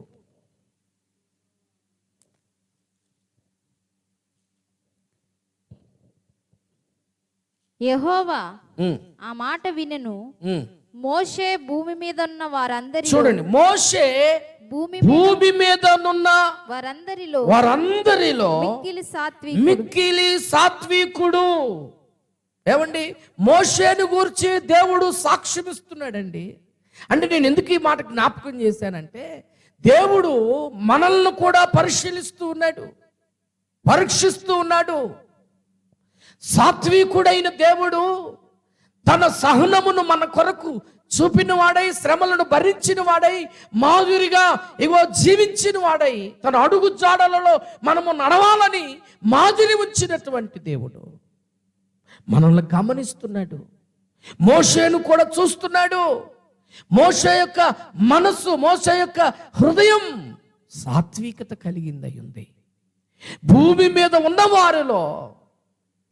యెహోవా ఆ మాట వినెను. మోషే భూమి మీద ఉన్న వారందరి, చూడండి, మోషే భూమి మీద ఉన్న వారందరిలో మిక్కిలి సాత్వికుడు. ఏమండి, మోషేను గూర్చి దేవుడు సాక్ష్యం ఇస్తున్నాడండి. అంటే నేను ఎందుకు ఈ మాట జ్ఞాపకం చేశానంటే, దేవుడు మనల్ని కూడా పరిశీలిస్తూ ఉన్నాడు, పరీక్షిస్తూ ఉన్నాడు. సాత్వికుడైన దేవుడు తన సహనమును మన కొరకు చూపిన వాడై, శ్రమలను భరించిన వాడై, మాదిరిగా జీవించిన వాడై, తన అడుగు జాడలలో మనము నడవాలని మాదిరి ఉంచినటువంటి దేవుడు మనల్ని గమనిస్తున్నాడు. మోషేను కూడా చూస్తున్నాడు. మోషే యొక్క మనస్సు, మోషే యొక్క హృదయం సాత్వికత కలిగిందై ఉంది. భూమి మీద ఉన్నవారిలో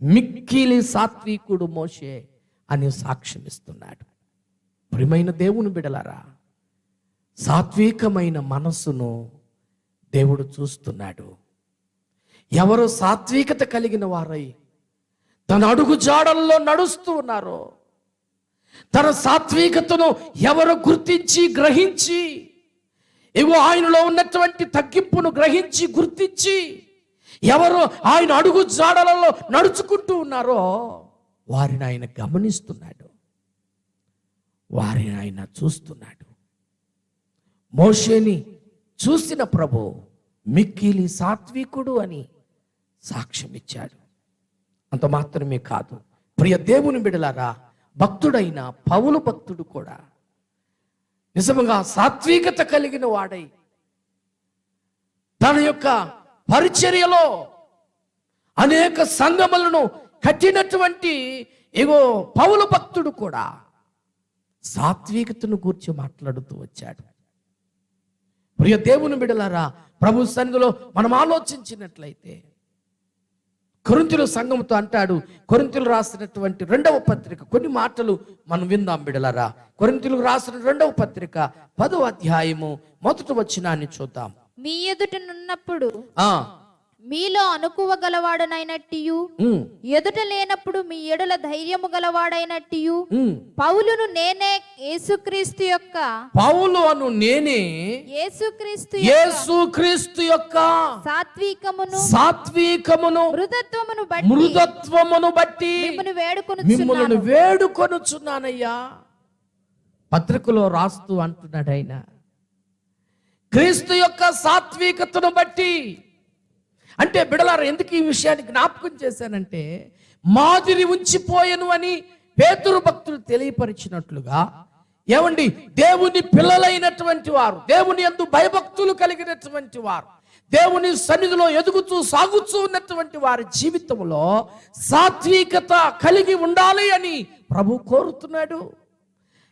మిక్కిలి సాత్వికుడు మోషే అని సాక్ష్యం ఇస్తున్నాడు. ప్రియమైన దేవుని బిడలారా, సాత్వికమైన మనస్సును దేవుడు చూస్తున్నాడు. ఎవరు సాత్వికత కలిగిన వారై తన అడుగు జాడల్లో నడుస్తూ ఉన్నారో, తన సాత్వికతను ఎవరు గుర్తించి గ్రహించి, ఆయనలో ఉన్నటువంటి తగ్గింపును గ్రహించి గుర్తించి ఎవరు ఆయన అడుగు జాడలలో నడుచుకుంటూ ఉన్నారో వారిని ఆయన గమనిస్తున్నాడు, వారిని ఆయన చూస్తున్నాడు. మోషేని చూసిన ప్రభు మిక్కిలి సాత్వికుడు అని సాక్ష్యం ఇచ్చాడు. అంత మాత్రమే కాదు, ప్రియ దేవుని బిడలారా, భక్తుడైన పౌలు భక్తుడు కూడా నిజంగా సాత్వికత కలిగిన వాడై తన యొక్క పరిచర్యలో అనేక సంఘములను కట్టినటువంటి పౌలు భక్తుడు కూడా సాత్వికతను గూర్చి మాట్లాడుతూ వచ్చాడు. ప్రియ దేవుని బిడలారా, ప్రభు సన్నిధిలో మనం ఆలోచించినట్లయితే కొరింథీయుల సంఘముతో అంటాడు. కొరింథీయులకు రాసినటువంటి 2వ పత్రిక కొన్ని మాటలు మనం విందాం బిడలారా. కొరింథీయులకు రాసిన 2వ పత్రిక 10వ అధ్యాయము 1వ వచనాన్ని చూద్దాం. మీ ఎదుటనున్నప్పుడు మీలో అనుకువ గలవాడనైనట్టియు ఉమ్, ఎదుట లేనప్పుడు మీ ఎడల ధైర్యము గలవాడైనట్టియు ఉమ్. పౌలును నేనే యేసుక్రీస్తు యొక్క పౌలు అను నేనే యేసుక్రీస్తు యొక్క సాత్వికమును సాత్వికమును మృదత్వమును మృదత్వమును బట్టి బట్టి మిమ్మల్ని వేడుకొనుచున్నానయ్యా. పత్రికలో రాస్తూ అంటున్నాడు ఆయన, క్రీస్తు యొక్క సాత్వికతను బట్టి. అంటే బిడలారా, ఎందుకు ఈ విషయాన్ని జ్ఞాపకం చేశానంటే, మాదిరి ఉంచిపోయెను అని పేతురు భక్తులు తెలియపరిచినట్లుగా, ఏమండి, దేవుని పిల్లలైనటువంటి వారు, దేవుని యందు భయభక్తులు కలిగినటువంటి వారు, దేవుని సన్నిధిలో ఎదుగుతూ సాగుతూ ఉన్నటువంటి వారి జీవితంలో సాత్వికత కలిగి ఉండాలి అని ప్రభు కోరుతున్నాడు.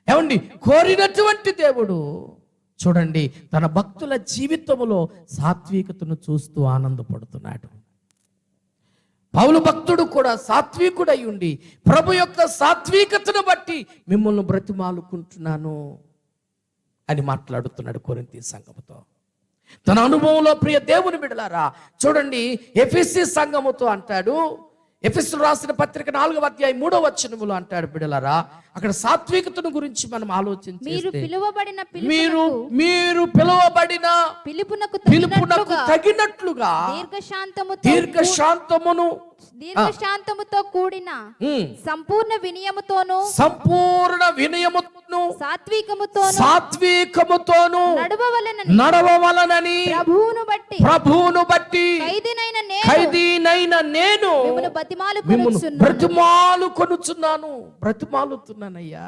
ఏమండి, కోరినటువంటి దేవుడు చూడండి తన భక్తుల జీవితంలో సాత్వికతను చూస్తూ ఆనందపడుతున్నాడు. పౌలు భక్తుడు కూడా సాత్వికుడై ఉండి ప్రభు యొక్క సాత్వికతను బట్టి మిమ్మల్ని బ్రతిమాలుకుంటున్నాను అని మాట్లాడుతున్నాడు కొరింథీ సంఘముతో. తన అనుభవంలో ప్రియ దేవుని బిడ్డలారా చూడండి, ఎఫెసీ సంఘముతో అంటాడు, ఎఫెసీయులకు రాసిన పత్రిక 4వ అధ్యాయం 3వ వచనములో అంటాడు బిడ్డలారా, అక్కడ సాత్వికతను గురించి మనం ఆలోచించి మీరు పిలువబడిన పిలుపునకు తగినట్లుగా దీర్ఘశాంతముతో కూడిన సంపూర్ణ వినయముతోను సాత్వికముతోను నడవవలనని ప్రభువును బట్టి ఖైదీనైన నేను బ్రతిమాలుకొనుచున్నానయ్యా.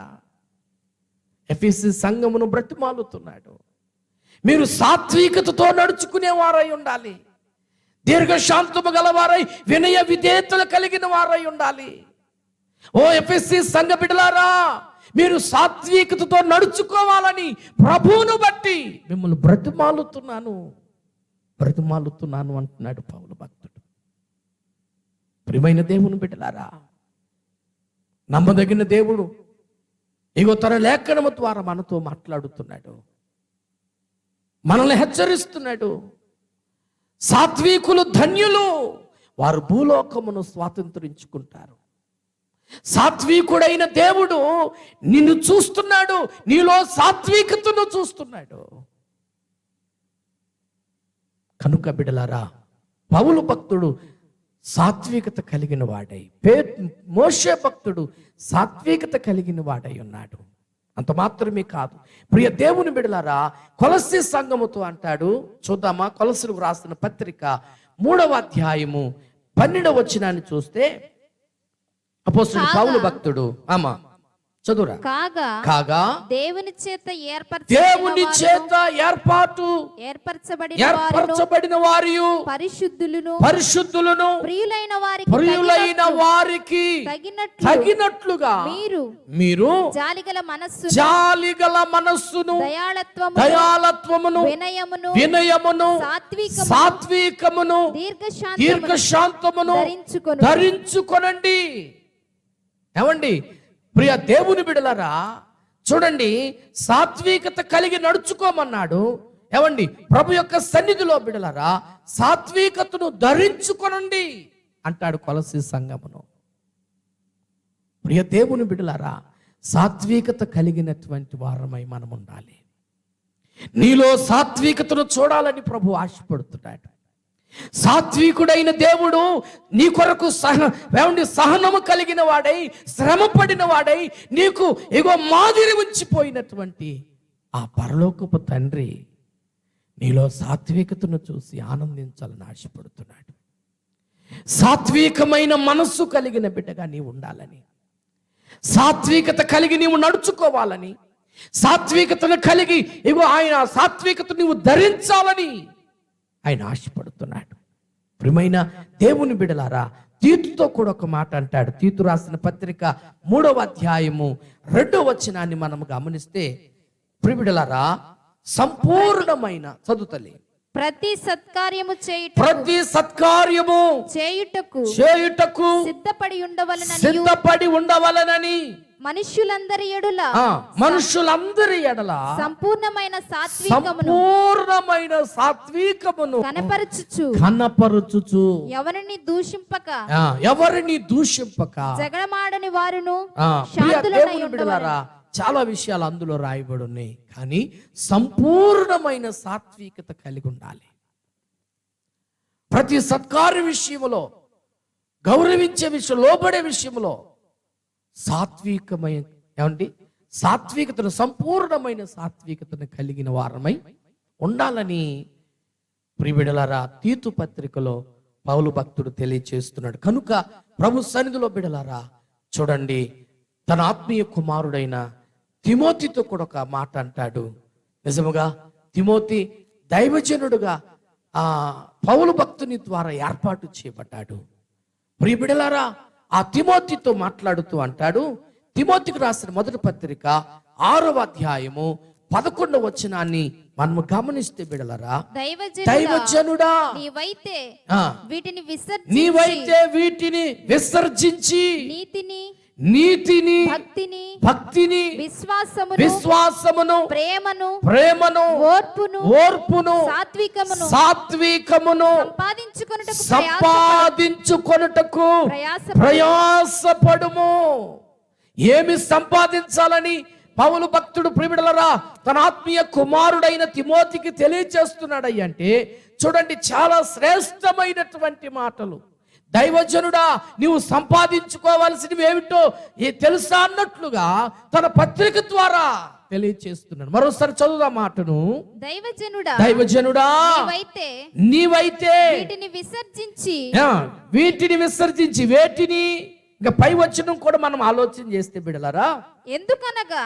ఎఫెసీ సంఘమును బ్రతిమాలుతున్నాడు. మీరు సాత్వికతతో నడుచుకునే వారై ఉండాలి, దీర్ఘశాంతము గలవారై వినయ విధేయతలు కలిగిన వారై ఉండాలి. ఓ ఎఫెసీ సంఘ బిడ్డలారా, మీరు సాత్వికతతో నడుచుకోవాలని ప్రభువును బట్టి మిమ్మల్ని బ్రతిమాలుతున్నాను అంటున్నాడు పౌలు భక్తుడు. ప్రియమైన దేవుని బిడ్డలారా, నమ్మదగిన దేవుడు ఇగో తన లేఖనము ద్వారా మనతో మాట్లాడుతున్నాడు, మనల్ని హెచ్చరిస్తున్నాడు. సాత్వికులు ధన్యులు, వారు భూలోకమును స్వాతంత్రించుకుంటారు. సాత్వికుడైన దేవుడు నిన్ను చూస్తున్నాడు, నీలో సాత్వికతను చూస్తున్నాడు. కనుక బిడ్డలారా, పౌలు భక్తుడు సాత్వికత కలిగిన వాడై, మోషే భక్తుడు సాత్వికత కలిగిన వాడై ఉన్నాడు. అంత మాత్రమే కాదు ప్రియ దేవుని బిడ్డలారా, కొలస్సీ సంఘముతో అంటాడు. చూద్దామా, కొలస్సీలకు రాసిన పత్రిక 3వ అధ్యాయము 12వ వచనాన్ని చూస్తే అపోస్తలుడు పౌలు భక్తుడు చదువురా. కాగా దేవుని చేత ఏర్పరచబడిన వారియు పరిశుద్ధులను ప్రియులైన వారికి తగినట్లుగా మీరు జాలిగల మనస్సును దయాళత్వమును వినయమును సాత్వికమును దీర్ఘశాంతమును ధరించుకొనండి. ఏమండి ప్రియ దేవుని బిడలరా, చూడండి, సాత్వికత కలిగి నడుచుకోమన్నాడు. ఏమండి, ప్రభు యొక్క సన్నిధిలో బిడలరా సాత్వికతను ధరించుకొనండి అంటాడు కొలస్సీ సంఘమును. ప్రియ దేవుని బిడలరా, సాత్వికత కలిగినటువంటి వారమై మనం ఉండాలి. నీలో సాత్వికతను చూడాలని ప్రభు ఆశపడుతున్నాడు. సాత్వికుడైన దేవుడు నీ కొరకు సహనము కలిగిన వాడై, శ్రమ పడిన వాడై, నీకు ఎగో మాదిరి ఉంచిపోయినటువంటి ఆ పరలోకపు తండ్రి నీలో సాత్వికతను చూసి ఆనందించాలని ఆశపడుతున్నాడు. సాత్వికమైన మనస్సు కలిగిన బిడ్డగా నీవు ఉండాలని, సాత్వికత కలిగి నీవు నడుచుకోవాలని, సాత్వికతను కలిగి ఇగో ఆయన సాత్వికత నీవు ధరించాలని ఆయన ఆశపడుతున్నాడు. ప్రియమైన దేవుని బిడలారా, తీతుతో కూడా ఒక మాట అంటాడు. తీతు రాసిన పత్రిక 3వ అధ్యాయము 2వ వచనాన్ని మనం గమనిస్తే, ప్రియబిడలారా, సంపూర్ణమైన చదువుతలే ప్రతి సత్కార్యము చేయుటకు సిద్ధపడి ఉండవలనని మనుష్యులందరి ఎడుల మనుషులందరి ఎడల సంపూర్ణమైన సాత్వికమును కనపరచుచు ఎవరిని దూషింపక జగడమాడని వారును శాంతులనై బిడ్డలారా, చాలా విషయాలు అందులో రాయబడి ఉన్నాయి. కానీ సంపూర్ణమైన సాత్వికత కలిగి ఉండాలి. ప్రతి సత్కార్య విషయంలో, గౌరవించే విషయం, లోబడే విషయంలో సాత్వికతను, సంపూర్ణమైన సాత్వికతను కలిగిన వారమై ఉండాలని ప్రియబిడలారా తీతు పత్రికలో పౌలు భక్తుడు తెలియచేస్తున్నాడు. కనుక ప్రభు సన్నిధిలో బిడలారా చూడండి, తన ఆత్మీయ కుమారుడైన తిమోతితో కూడా ఒక మాట అంటాడు. నిజముగా తిమోతి దైవజనుడుగా పౌలు భక్తుని ద్వారా ఏర్పాటు చేయబడ్డాడు. ప్రియబిడలారా, ఆ తిమోతితో మాట్లాడుతూ అంటాడు, తిమోతికి రాసిన మొదటి పత్రిక 6వ అధ్యాయము 11వ వచనాన్ని మనము గమనిస్తే బిడలరా, దైవజనుడా నీవైతే వీటిని విసర్జించి నీతిని భక్తిని విశ్వాసమును ప్రేమను ఓర్పును సాత్వికమును సంపాదించుకొనుటకు ప్రయాసపడుము. ఏమి సంపాదించాలని పౌలు భక్తుడు ప్రియబిడలారా తన ఆత్మీయ కుమారుడైన తిమోతికి తెలియచేస్తున్నాడు అంటే చూడండి, చాలా శ్రేష్టమైనటువంటి మాటలు. దైవజనుడా, నీవు సంపాదించుకోవాల్సినవి ఏమిటో తెలుసా అన్నట్లుగా తన పత్రిక ద్వారా తెలియచేస్తున్నాడు. మరోసారి చదువుదా మాటను. దైవజనుడా నీవైతే వీటిని విసర్జించి వేటిని, ఇంకా పై వచనం కూడా మనం ఆలోచన చేస్తే బిడలారా, ఎందుకనగా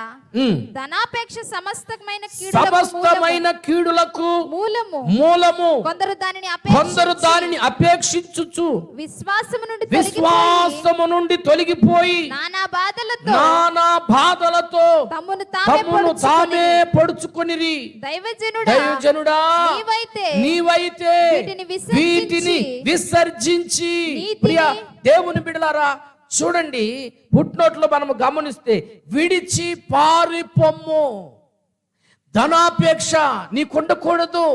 ధనాపేక్ష సమస్తమైన కీడులకు మూలము కొందరు దానిని అపేక్షించుచు విశ్వాసము నుండి తొలగిపోయి నానా బాధలతో తమ్మును తామే పొడుచుకొనిరి. దైవజనుడా నీవైతే వీటిని విసర్జించి, ప్రియ దేవుని బిడలారా చూడండి, పుట్నోట్లో మనము గమనిస్తే విడిచి పారిపొమ్ము. ధనాపేక్ష నీకుండకూడదు.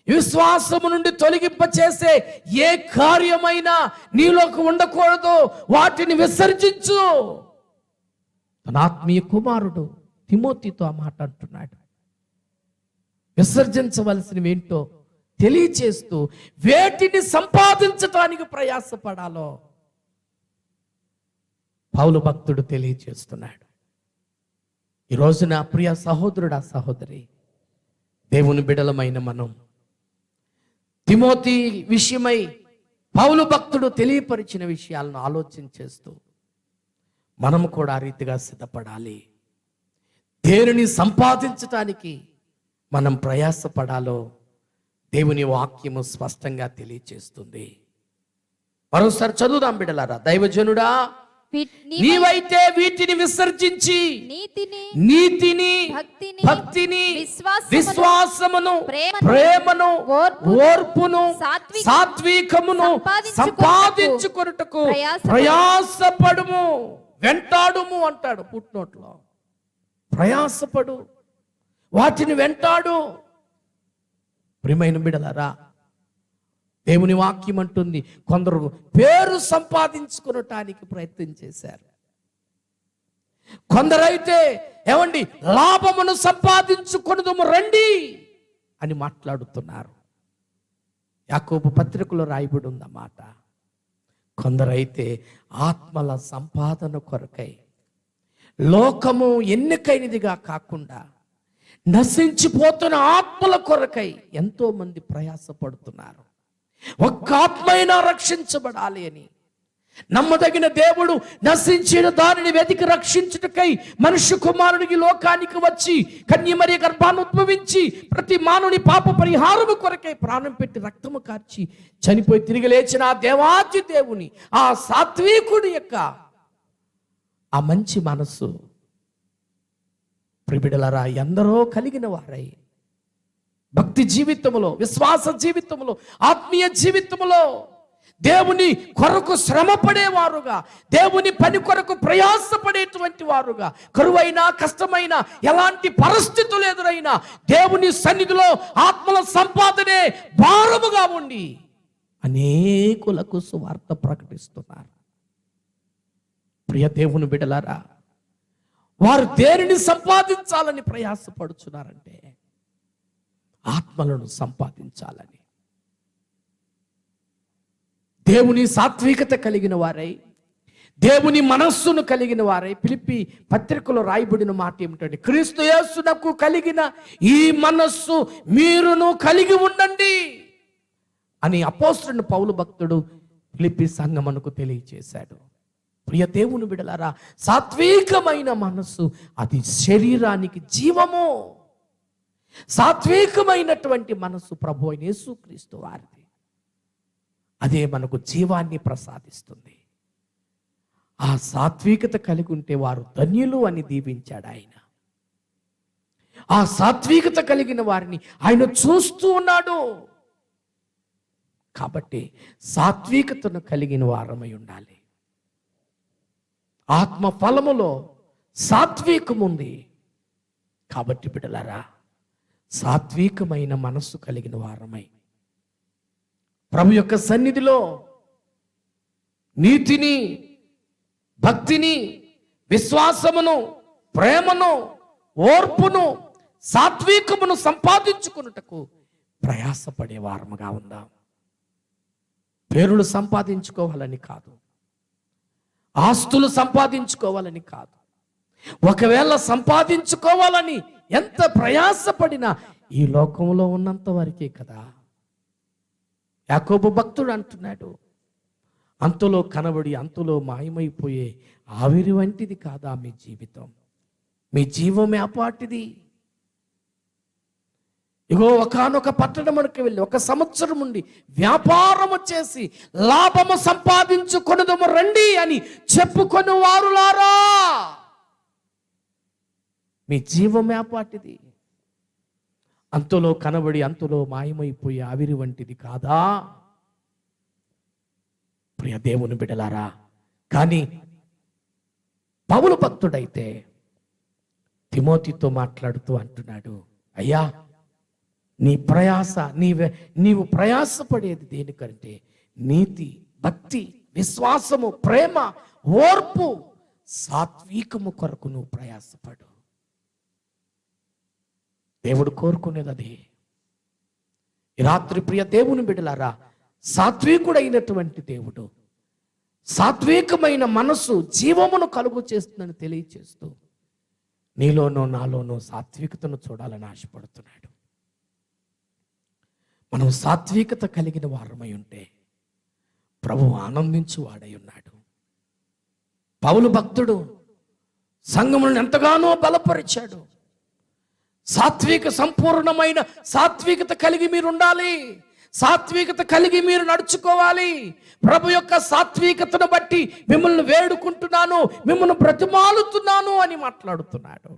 విశ్వాసము నుండి తొలగింపచేసే ఏ కార్యమైనా నీలోకి ఉండకూడదు. వాటిని విసర్జించు. తన ఆత్మీయ కుమారుడు తిమోతితో ఆ మాట అంటున్నాడు. విసర్జించవలసినవి ఏంటో తెలియచేస్తూ వేటిని సంపాదించటానికి ప్రయాసపడాలో పౌలు భక్తుడు తెలియచేస్తున్నాడు. ఈ రోజున ప్రియ సహోదరుడా సహోదరి, దేవుని బిడలమైన మనం తిమోతి విషయమై పౌలు భక్తుడు తెలియపరిచిన విషయాలను ఆలోచన చేస్తూ మనము కూడా ఆ రీతిగా సిద్ధపడాలి. దేనిని సంపాదించటానికి మనం ప్రయాసపడాలో దేవుని వాక్యము స్పష్టంగా తెలియచేస్తుంది. మరోసారి చదువుదాం బిడలారా. దైవజనుడా నీవైతే వీటిని విసర్జించి నీతిని భక్తిని విశ్వాసమును ప్రేమను ఓర్పును సాత్వికమును సంపాదించుకొనుటకు ప్రయాసపడుము. వెంటాడుము అంటాడు పుట్నోట్లో. ప్రయాసపడు, వాటిని వెంటాడు. ప్రియమైన బిడలారా, దేవుని వాక్యం అంటుంది, కొందరు పేరు సంపాదించుకునటానికి ప్రయత్నం చేశారు. కొందరైతే ఏమండి లాభమును సంపాదించుకొనుదుము రండి అని మాట్లాడుతున్నారు. యాకోబు పత్రికలో రాయబడి ఉందన్నమాట. కొందరైతే ఆత్మల సంపాదన కొరకై, లోకము ఎన్నికైనదిగా కాకుండా నశించిపోతున్న ఆత్మల కొరకై ఎంతో మంది ప్రయాసపడుతున్నారు. ఒక్క ఆత్మైనా రక్షించబడాలి అని నమ్మదగిన దేవుడు నశించిన దానిని వెతికి రక్షించుటకై మనుష్య కుమారుడికి లోకానికి వచ్చి కన్యమరియ గర్భాన్ని ఉద్భవించి ప్రతి మానవుని పాప పరిహారము కొరకై ప్రాణం పెట్టి రక్తము కార్చి చనిపోయి తిరిగి లేచిన ఆ దేవాది దేవుని, ఆ సాత్వికుడి యొక్క ఆ మంచి మనస్సు ప్రియబిడలారా ఎందరో కలిగిన వారై భక్తి జీవితములో, విశ్వాస జీవితములో, ఆత్మీయ జీవితములో దేవుని కొరకు శ్రమ పడేవారుగా, దేవుని పని కొరకు ప్రయాసపడేటువంటి వారుగా, కరువైనా కష్టమైన ఎలాంటి పరిస్థితులు ఎదురైనా దేవుని సన్నిధిలో ఆత్మల సంపాదనే భారముగా ఉండి అనేకులకు సువార్త ప్రకటిస్తున్నారు. ప్రియ దేవుని బిడ్డలారా, వారు దేనిని సంపాదించాలని ప్రయాసపడుచున్నారంటే ఆత్మలను సంపాదించాలని. దేవుని సాత్వికత కలిగిన వారై, దేవుని మనస్సును కలిగిన వారై, ఫిలిప్పీ పత్రికలో రాయబడిన మాట ఏమిటంటే, క్రీస్తు యేసునకు కలిగిన ఈ మనస్సు మీరును కలిగి ఉండండి అని అపోస్తలుడైన పౌలు భక్తుడు ఫిలిప్పీ సంఘమునకు తెలియచేశాడు. ప్రియ దేవుని బిడ్డలారా, సాత్వికమైన మనస్సు అది శరీరానికి జీవము. సాత్వికమైనటువంటి మనస్సు ప్రభు అయిన యేసుక్రీస్తు వారిది. అదే మనకు జీవాన్ని ప్రసాదిస్తుంది. ఆ సాత్వికత కలిగి ఉంటే వారు ధన్యులు అని దీవించాడు ఆయన. ఆ సాత్వికత కలిగిన వారిని ఆయన చూస్తూ ఉన్నాడు. కాబట్టి సాత్వికతను కలిగిన వారమై ఉండాలి. ఆత్మ ఫలములో సాత్వికం ఉంది. కాబట్టి బిడ్డలారా, సాత్వికమైన మనస్సు కలిగిన వారమై ప్రభు యొక్క సన్నిధిలో నీతిని, భక్తిని, విశ్వాసమును, ప్రేమను, ఓర్పును, సాత్వికమును సంపాదించుకున్నటకు ప్రయాసపడే వారముగా ఉందాం. పేరులు సంపాదించుకోవాలని కాదు, ఆస్తులు సంపాదించుకోవాలని కాదు. ఒకవేళ సంపాదించుకోవాలని ఎంత ప్రయాసపడినా ఈ లోకంలో ఉన్నంత వరకే కదా. యాకోబు భక్తుడు అంటున్నాడు, అంతలో కనబడి అంతలో మాయమైపోయే ఆవిరి వంటిది కాదా మీ జీవితం? మీ జీవమే అపాటిది. ఇగో ఒకానొక పట్టణమునకు వెళ్ళి 1 సంవత్సరం ఉండి వ్యాపారము చేసి లాభము సంపాదించుకొనుదము రండి అని చెప్పుకొని వారులారా, మీ జీవమే అపాటిది. అంతలో కనబడి అంతలో మాయమైపోయే ఆవిరి వంటిది కాదా? ప్రియ దేవుని బిడ్డలారా, కానీ పౌలు భక్తుడైతే తిమోతితో మాట్లాడుతూ అంటున్నాడు, అయ్యా నీ ప్రయాస నీవు ప్రయాసపడేది దేనికంటే నీతి, భక్తి, విశ్వాసము, ప్రేమ, ఓర్పు, సాత్వికము కొరకు నువ్వు ప్రయాసపడు. దేవుడు కోరుకునేది అదే. ఈ రాత్రి ప్రియ దేవుని బిడ్డలారా, సాత్వికుడైనటువంటి దేవుడు సాత్వికమైన మనసు జీవమును కలుగు చేస్తుందని తెలియచేస్తూ నీలోనో నాలోనో సాత్వికతను చూడాలని ఆశపడుతున్నాడు. మనం సాత్వికత కలిగిన వారమై ఉంటే ప్రభు ఆనందించువాడై ఉన్నాడు. పౌలు భక్తుడు సంఘములను ఎంతగానో బలపరిచాడు. సంపూర్ణమైన సాత్వికత కలిగి మీరు ఉండాలి, సాత్వికత కలిగి మీరు నడుచుకోవాలి. ప్రభు యొక్క సాత్వికతను బట్టి మిమ్మల్ని వేడుకుంటున్నాను, మిమ్మల్ని బ్రతిమాలుతున్నాను అని మాట్లాడుతున్నాడు.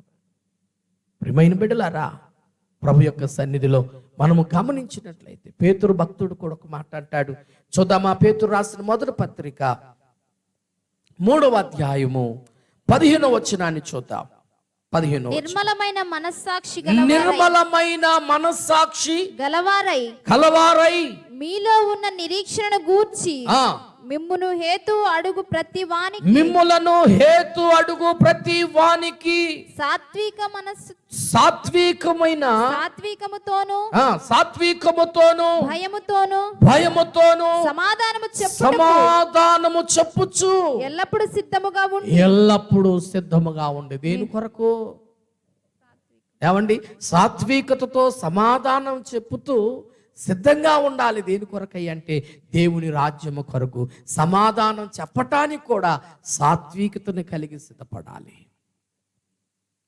ప్రియమైన బిడ్డలారా, ప్రభు యొక్క సన్నిధిలో మనము గమనించినట్లయితే పేతురు భక్తుడు కూడా ఒక మాట అంటాడు. చూద్దామా? పేతురు రాసిన మొదటి పత్రిక 3వ అధ్యాయము 15వ వచనాన్ని చూద్దాం. 15వ వచనం. నిర్మలమైన మనస్సాక్షి గలవారై మీలో ఉన్న నిరీక్షణను గూర్చి మిమ్ములను హేతు అడుగు ప్రతి వానికి సాత్విక మనస్సు, సాత్వికముతోను భయముతోను సమాధానము చెప్పుచు ఎల్లప్పుడు సిద్ధముగా ఉండి. దేని కొరకు? ఏమండి? సాత్వికతతో సమాధానం చెప్పుతూ సిద్ధంగా ఉండాలి. దేని కొరకై అంటే దేవుని రాజ్యము కొరకు సమాధానం చెప్పటానికి కూడా సాత్వికతను కలిగి సిద్ధపడాలి.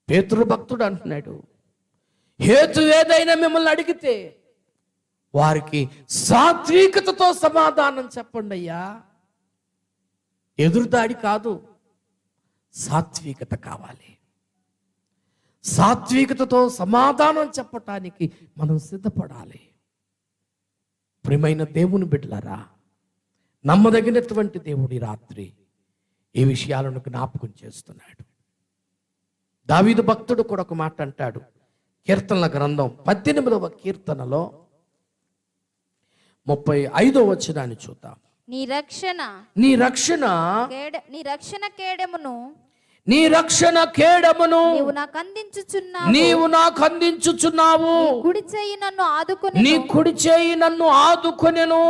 పేతురు భక్తుడు అంటున్నాడు, హేతు ఏదైనా మిమ్మల్ని అడిగితే వారికి సాత్వికతతో సమాధానం చెప్పండి అయ్యా. ఎదురుదాడి కాదు, సాత్వికత కావాలి. సాత్వికతతో సమాధానం చెప్పటానికి మనం సిద్ధపడాలి. ప్రియమైన దేవుని బిడ్డలారా, నమ్మదగినటువంటి దేవుడు ఈ రాత్రి ఈ విషయాలను జ్ఞాపకం చేస్తున్నాడు. దావీదు భక్తుడు కూడా ఒక మాట అంటాడు. కీర్తనల గ్రంథం 18వ కీర్తనలో 35వ వచనాన్ని చూద్దాం. నీ రక్షణ కేడమును నీ రక్షణ కేడమును నీవు నాకు అందించుచున్నావు. కుడి చేయి నన్ను ఆదుకొని నీ కుడి చేయి నన్ను ఆదుకొనెను.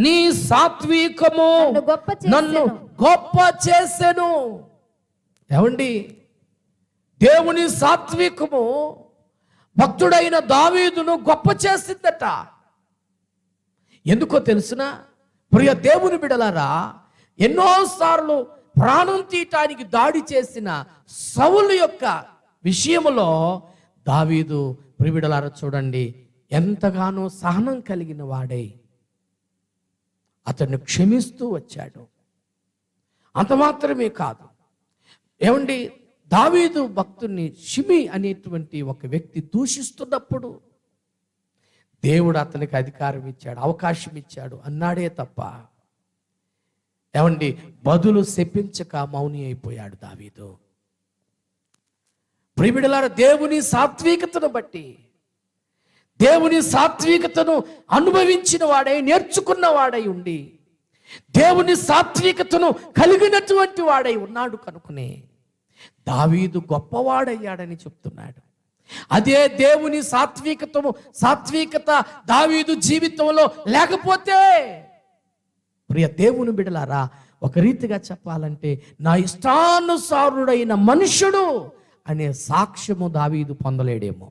నీ సాత్వికము నన్ను గొప్ప చేసెను. ఏమండి, దేవుని సాత్వికము భక్తుడైన దావీదును గొప్ప చేసిందట. ఎందుకో తెలుసునా ప్రియ దేవుని బిడలారా, ఎన్నోసార్లు ప్రాణం తీయటానికి దాడి చేసిన సౌలు యొక్క విషయములో దావీదు ప్రియుడలారా చూడండి ఎంతగానో సహనం కలిగిన వాడై అతన్ని క్షమిస్తూ వచ్చాడు. అంత మాత్రమే కాదు, ఏమండి, దావీదు భక్తుని షిమి అనేటువంటి ఒక వ్యక్తి దూషిస్తున్నప్పుడు దేవుడు అతనికి అధికారం ఇచ్చాడు, అవకాశం ఇచ్చాడు అన్నాడే తప్ప ఏమండి బదులు శపించక మౌని అయిపోయాడు దావీదు. ప్రియబిడ్డలారా, దేవుని సాత్వికతను బట్టి, దేవుని సాత్వికతను అనుభవించిన వాడై నేర్చుకున్న వాడై ఉండి దేవుని సాత్వికతను కలిగినటువంటి వాడై ఉన్నాడు కనుకనే దావీదు గొప్పవాడయ్యాడని చెప్తున్నాడు. అదే దేవుని సాత్వికత దావీదు జీవితంలో లేకపోతే ప్రియ దేవుని బిడలారా, ఒక రీతిగా చెప్పాలంటే నా ఇష్టానుసారుడైన మనుష్యుడు అనే సాక్ష్యము దావీదు పొందలేడేమో.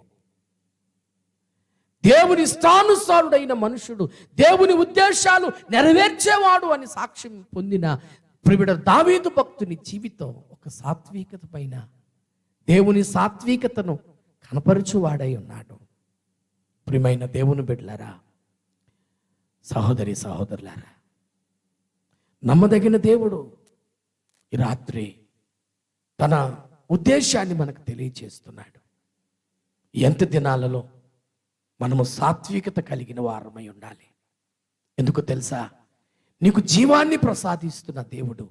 దేవుని ఇష్టానుసారుడైన మనుషుడు, దేవుని ఉద్దేశాలు నెరవేర్చేవాడు అని సాక్ష్యం పొందిన ప్రియుడ దావీదు భక్తుని జీవితం ఒక సాత్వికత పైన దేవుని సాత్వికతను కనపరచువాడై ఉన్నాడు. ప్రియమైన దేవుని బిడ్డలారా, సహోదరి సహోదరులారా, నమ్మదగిన దేవుడు ఈ రాత్రి తన ఉద్దేశాన్ని మనకు తెలియచేస్తున్నాడు. ఎంత దినాలలో మనము సాత్వికత కలిగిన వారమై ఉండాలి. ఎందుకు తెలుసా? నీకు జీవాన్ని ప్రసాదిస్తున్న దేవుడు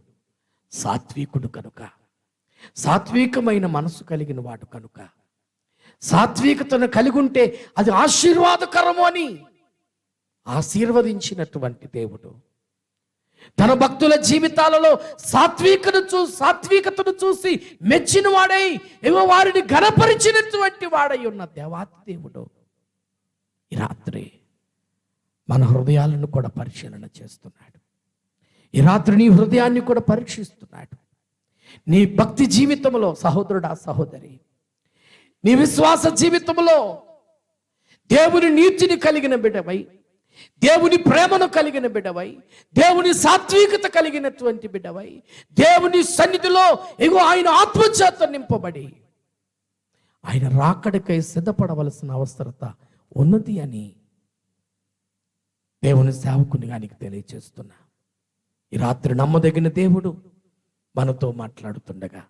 సాత్వికుడు కనుక, సాత్వికమైన మనసు కలిగిన వాడు కనుక, సాత్వికతను కలిగి ఉంటే అది ఆశీర్వాదకరము అని ఆశీర్వదించినటువంటి దేవుడు తన భక్తుల జీవితాలలో సాత్వికతను చూసి మెచ్చిన వాడై ఏవో వారిని ఘనపరిచినటువంటి వాడై ఉన్న దేవాతి దేవుడు ఈ రాత్రి మన హృదయాలను కూడా పరిశీలన చేస్తున్నాడు. ఈ రాత్రి నీ హృదయాన్ని కూడా పరీక్షిస్తున్నాడు. నీ భక్తి జీవితంలో సహోదరుడా సహోదరి, నీ విశ్వాస జీవితంలో దేవుని నీతిని కలిగిన బిడ్డవై, దేవుని ప్రేమను కలిగిన బిడ్డవై, దేవుని సాత్వికత కలిగినటువంటి బిడ్డవై, దేవుని సన్నిధిలో ఇగో ఆయన ఆత్మచేత నింపబడి ఆయన రాకడికై సిద్ధపడవలసిన అవసరత ఉన్నది అని దేవుని సేవకునిగా నీకు తెలియచేస్తున్నా. ఈ రాత్రి నమ్మదగిన దేవుడు మనతో మాట్లాడుతుండగా,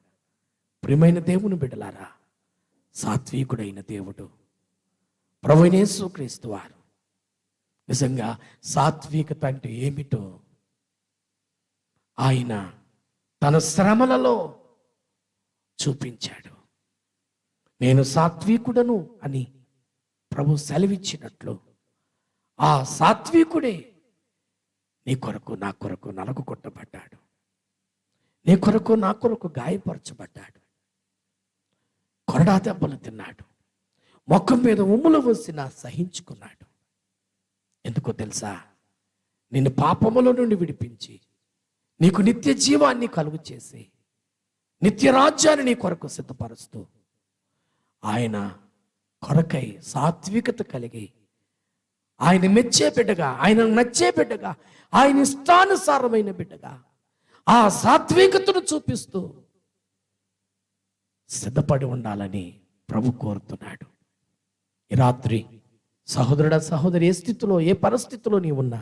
ప్రియమైన దేవుని బిడ్డలారా, సాత్వికుడైన దేవుడు ప్రభువైన యేసుక్రీస్తు వారు నిజంగా సాత్వికత అంటే ఏమిటో ఆయన తన శ్రమలలో చూపించాడు. నేను సాత్వికుడను అని ప్రభు సెలవిచ్చినట్లు ఆ సాత్వికుడే నీ కొరకు నా కొరకు నలకు కొట్టబడ్డాడు, నీ కొరకు నా కొరకు గాయపరచబడ్డాడు, కొరడా దెబ్బలు తిన్నాడు, మొఖం మీద ఉమ్ములు వసిన సహించుకున్నాడు. ఎందుకో తెలుసా? నిన్ను పాపముల నుండి విడిపించి నీకు నిత్య జీవాన్ని కలుగు చేసి నిత్య రాజ్యాన్ని నీ కొరకు సిద్ధపరుస్తూ ఆయన కొరకై సాత్వికత కలిగి ఆయన మెచ్చే బిడ్డగా, ఆయన నచ్చే బిడ్డగా, ఆయన ఇష్టానుసారమైన బిడ్డగా ఆ సాత్వికతను చూపిస్తూ సిద్ధపడి ఉండాలని ప్రభు కోరుతున్నాడు. ఈ రాత్రి సహోదరుడా సహోదరి, ఏ స్థితిలో ఏ పరిస్థితిలో నీ ఉన్నా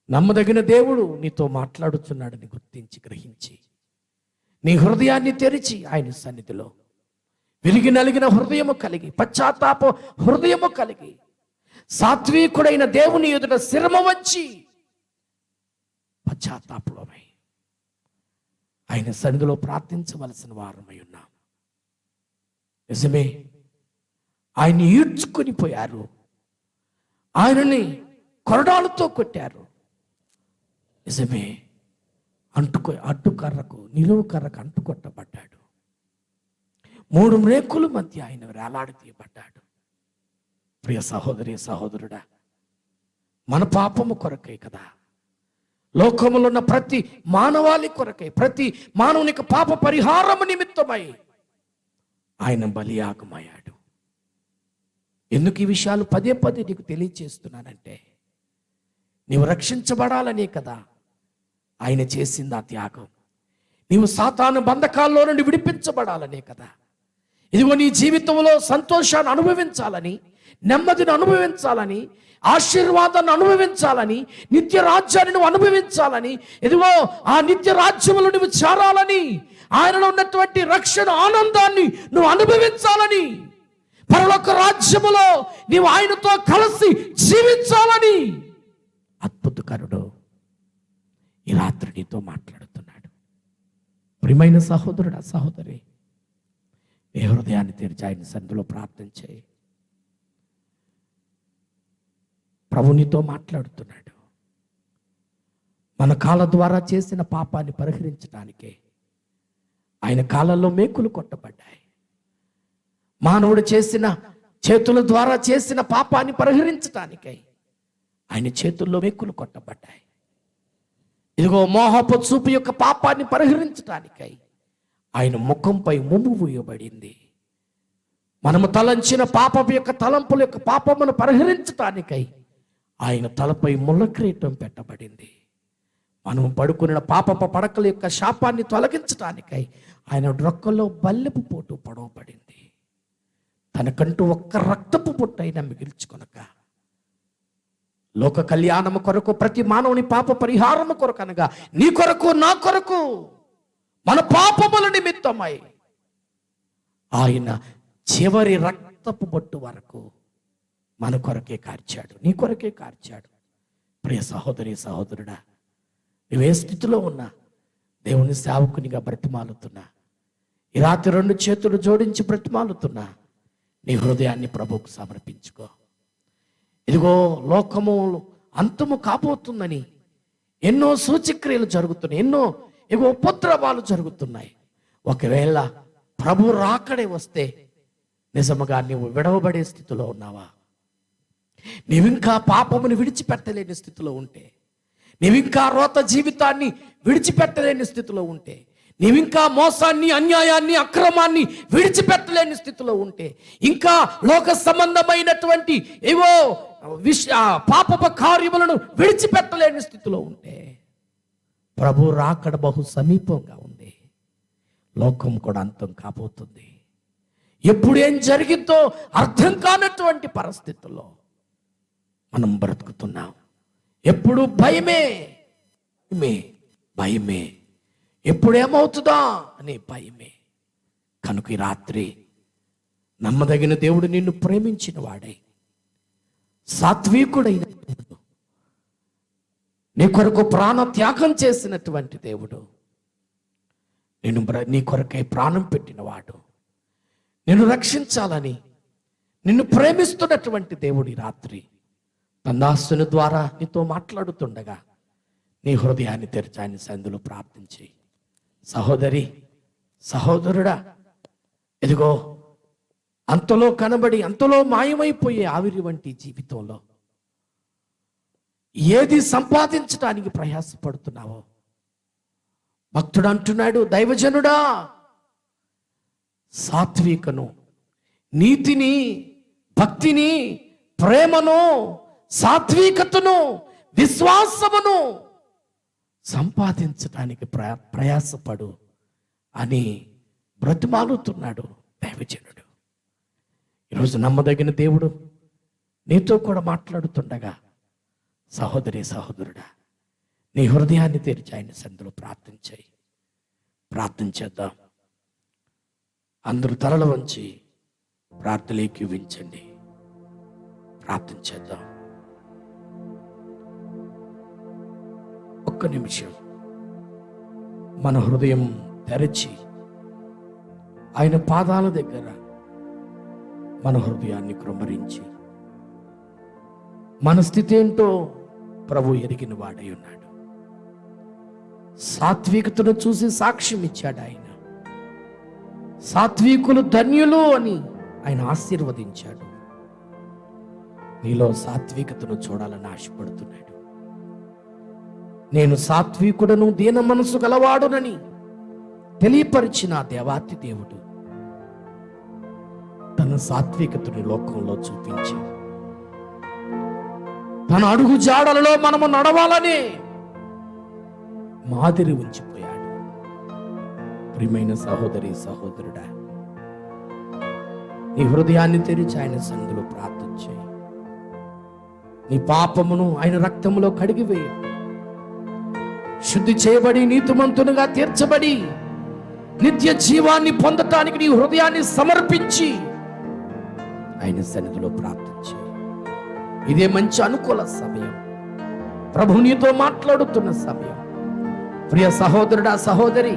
నమ్మదగిన దేవుడు నీతో మాట్లాడుతున్నాడని గుర్తించి గ్రహించి నీ హృదయాన్ని తెరిచి ఆయన సన్నిధిలో విరిగి నలిగిన హృదయము కలిగి, పశ్చాత్తాప హృదయము కలిగి, సాత్వికుడైన దేవుని ఎదుట శిరమ వచ్చి పశ్చాత్తాపమై ఆయన సన్నిధిలో ప్రార్థించవలసిన వారమై ఉన్నాం. నిజమే, ఆయన్ని ఈడ్చుకొని పోయారు, ఆయనని కొరడాలతో కొట్టారు. నిజమే, అడ్డుకర్రకు నిలువు కర్రకు అంటుకొట్టబడ్డాడు. 3 మ్రేకుల మధ్య ఆయన వేలాడి తీయబడ్డాడు. ప్రియ సహోదరి సహోదరుడా, మన పాపము కొరకై కదా, లోకములో ఉన్న ప్రతి మానవాళి కొరకై, ప్రతి మానవునికి పాప పరిహారము నిమిత్తమై ఆయన బలియాగమయ్యాడు. ఎందుకు ఈ విషయాలు పదే పదే నీకు తెలియచేస్తున్నానంటే, నీవు రక్షించబడాలనే కదా ఆయన చేసింది ఆ త్యాగం. నీవు సాతాను బంధకాల్లో నుండి విడిపించబడాలనే కదా. ఇదిగో నీ జీవితంలో సంతోషాన్ని అనుభవించాలని, నెమ్మదిని అనుభవించాలని, ఆశీర్వాదాన్ని అనుభవించాలని, నిత్య రాజ్యాన్ని నువ్వు అనుభవించాలని, ఇదిగో ఆ నిత్య రాజ్యములో నువ్వు చేరాలని, ఆయనలో ఉన్నటువంటి రక్షణ ఆనందాన్ని నువ్వు అనుభవించాలని, పరలోక రాజ్యములో నీవు ఆయనతో కలిసి జీవించాలని అద్భుతకరుడు ఈ రాత్రి నీతో మాట్లాడుతున్నాడు. ప్రియమైన సహోదరుడా సహోదరి, నీ హృదయాన్ని తెరిచి ఆయన సన్నిధిలో ప్రార్థన చేయి. ప్రభు నీతో మాట్లాడుతున్నాడు. మన కాళ్ళ ద్వారా చేసిన పాపాన్ని పరిహరించడానికే ఆయన కాళ్ళల్లో మేకులు కొట్టబడ్డాయి. మానవుడు చేసిన చేతుల ద్వారా చేసిన పాపాన్ని పరిహరించడానికై ఆయన చేతుల్లో మేకులు కొట్టబడ్డాయి. ఇదిగో మోహపు చూపు యొక్క పాపాన్ని పరిహరించడానికై ఆయన ముఖంపై ముమ్ము వేయబడింది. మనము తలంచిన పాపపు యొక్క తలంపుల యొక్క పాపమును పరిహరించడానికై ఆయన తలపై ముళ్ళ కిరీటం పెట్టబడింది. మనము పడుకున్న పాపపు పడకల యొక్క శాపాన్ని తొలగించడానికై ఆయన రొక్కలో బల్లెపు పోటు పడవబడింది. తనకంటూ ఒక్క రక్తపు పొట్టైనా మిగిల్చుకొనక, లోక కళ్యాణము కొరకు, ప్రతి మానవుని పాప పరిహారము కొరకు, అనగా నీ కొరకు నా కొరకు, మన పాపముల నిమిత్తమై ఆయన చివరి రక్తపు బొట్టు వరకు మన కొరకే కార్చాడు, నీ కొరకే కార్చాడు. ప్రియ సహోదరి సహోదరుడా, నువ్వే స్థితిలో ఉన్నా దేవుని సేవకునిగా బ్రతిమాలుతున్నా, ఈ రాత్రి 2 చేతులు జోడించి బ్రతిమాలుతున్నా, నీ హృదయాన్ని ప్రభువుకు సమర్పించుకో. ఇదిగో లోకము అంతము కాబోతుందని ఎన్నో సూచక్రియలు జరుగుతున్నాయి, ఎన్నో ఉపద్రవాలు జరుగుతున్నాయి. ఒకవేళ ప్రభు రాకడే వస్తే నిజముగా నీవు విడవబడే స్థితిలో ఉన్నావా? నీవింకా పాపమును విడిచిపెట్టలేని స్థితిలో ఉంటే, నీవింకా రోత జీవితాన్ని విడిచిపెట్టలేని స్థితిలో ఉంటే, నీవింకా మోసాన్ని, అన్యాయాన్ని, అక్రమాన్ని విడిచిపెట్టలేని స్థితిలో ఉంటే, ఇంకా లోక సంబంధమైనటువంటి పాపపు కార్యములను విడిచిపెట్టలేని స్థితిలో ఉంటే, ప్రభు రాకడ బహు సమీపంగా ఉంది. లోకం కూడా అంతం కాబోతుంది. ఎప్పుడు ఏం జరిగిందో అర్థం కానటువంటి పరిస్థితుల్లో మనం బ్రతుకుతున్నాం. ఎప్పుడు భయమే భయమే భయమే, ఎప్పుడేమవుతుందా అనే భయమే. కనుక ఈ రాత్రి నమ్మదగిన దేవుడు నిన్ను ప్రేమించిన వాడై, సాత్వికుడైన దేవుడు, నీ కొరకు ప్రాణ త్యాగం చేసినటువంటి దేవుడు, నీ కొరకై ప్రాణం పెట్టినవాడు, నిన్ను రక్షించాలని నిన్ను ప్రేమిస్తున్నటువంటి దేవుడు ఈ రాత్రి తన దాసుని ద్వారా నీతో మాట్లాడుతుండగా నీ హృదయాన్ని తెరిచి ఆయన సన్నిధిలో ప్రార్థించి, సహోదరి సహోదరుడా, ఇదిగో అంతలో కనబడి అంతలో మాయమైపోయే ఆవిరి వంటి జీవితంలో ఏది సంపాదించడానికి ప్రయాసపడుతున్నావో భక్తుడు అంటున్నాడు, దైవజనుడా, సాత్వికను, నీతిని, భక్తిని, ప్రేమను, సాత్వికతను, విశ్వాసమును సంపాదించడానికి ప్రయాసపడు అని బ్రతిమాలుతున్నాడు దైవజనుడు. ఈరోజు నమ్మదగిన దేవుడు నీతో కూడా మాట్లాడుతుండగా, సహోదరి సహోదరుడా, నీ హృదయాన్ని తెరిచి ఆయన సన్నిధిలో ప్రార్థన చేద్దాం. అందరూ తలలు వంచి ప్రార్థనలోకి వించండి, ప్రార్థన చేద్దాం. ఒక్క నిమిషం మన హృదయం తెరచి ఆయన పాదాల దగ్గర మన హృదయాన్ని కృమ్మరించి మన స్థితి ఏంటో ప్రభు ఎరిగిన వాడై ఉన్నాడు. సాత్వికతను చూసి సాక్ష్యం ఇచ్చాడు ఆయన. సాత్వికులు ధన్యులు అని ఆయన ఆశీర్వదించాడు. నీలో సాత్వికతను చూడాలని ఆశపడుతున్నాడు. నేను సాత్వికుడను దీన మనసు గలవాడునని తెలియపరిచిన దేవాతి దేవుడు తన సాత్వికతను లోకంలో చూపించి తన అడుగు జాడలలో మనము నడవాలని మాదిరి ఉంచిపోయాడు. ప్రియమైన సహోదరి సహోదరుడా, నీ హృదయాన్ని తెరిచి ఆయన సన్నిధిలో ప్రార్థన చేయి. నీ పాపమును ఆయన రక్తములో కడిగివేయి. శుద్ధి చేయబడి నీతిమంతునిగా తీర్చబడి నిత్య జీవాన్ని పొందటానికి నీ హృదయాన్ని సమర్పించి ఆయన సన్నిధిలో ప్రార్థన చేయి. ఇదే మంచి అనుకూల సమయం. ప్రభు నీతో మాట్లాడుతున్న సమయం. ప్రియ సహోదరుడా సహోదరి,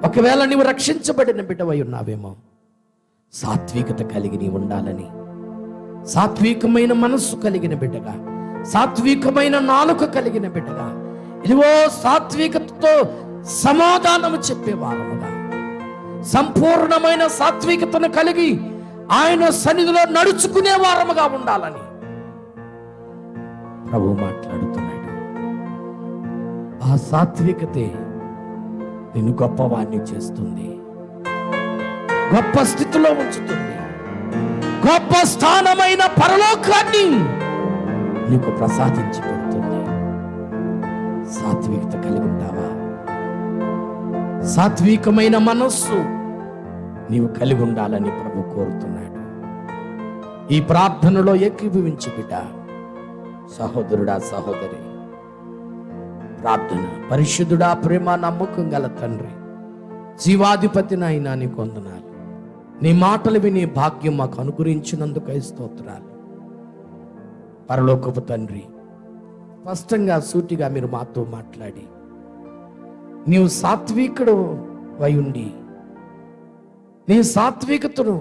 ఒకవేళ నీవు రక్షించబడిన బిడ్డవై ఉన్నావేమో, సాత్వికత కలిగి నీ ఉండాలని, సాత్వికమైన మనస్సు కలిగిన బిడ్డగా, సాత్వికమైన నాలుక కలిగిన బిడ్డగా, ఇదిగో సాత్వికతతో సమాధానము చెప్పేవారముగా, సంపూర్ణమైన సాత్వికతను కలిగి ఆయన సన్నిధిలో నడుచుకునే వారముగా ఉండాలని ప్రభు మాట్లాడుతున్నాడు. ఆ సాత్వికతే నిన్ను గొప్పవాణ్ణి చేస్తుంది, గొప్ప స్థితిలో ఉంచుతుంది, గొప్ప స్థానమైన పరలోకాన్ని నీకు ప్రసాదించి పెడుతుంది. సాత్వికత కలిగి ఉంటావా? సాత్వికమైన మనస్సు నీవు కలిగి ఉండాలని ప్రభు కోరుతున్నాడు. ఈ ప్రార్థనలో ఏకీభవించి బిడ్డ, సహోదరుడా సహోదరి, ప్రార్థన. పరిశుద్ధుడా, ప్రేమ నమ్మకం గల తండ్రి, జీవాధిపతి నాయనా నీకు వందనాలు. నీ మాటలు విని భాగ్యం మాకు అనుగ్రహించినందుకై స్తోత్రాలు. పరలోకపు తండ్రి, స్పష్టంగా సూటిగా మీరు మాతో మాట్లాడి నీవు సాత్వికుడు వై ఉండి నీ సాత్వికతను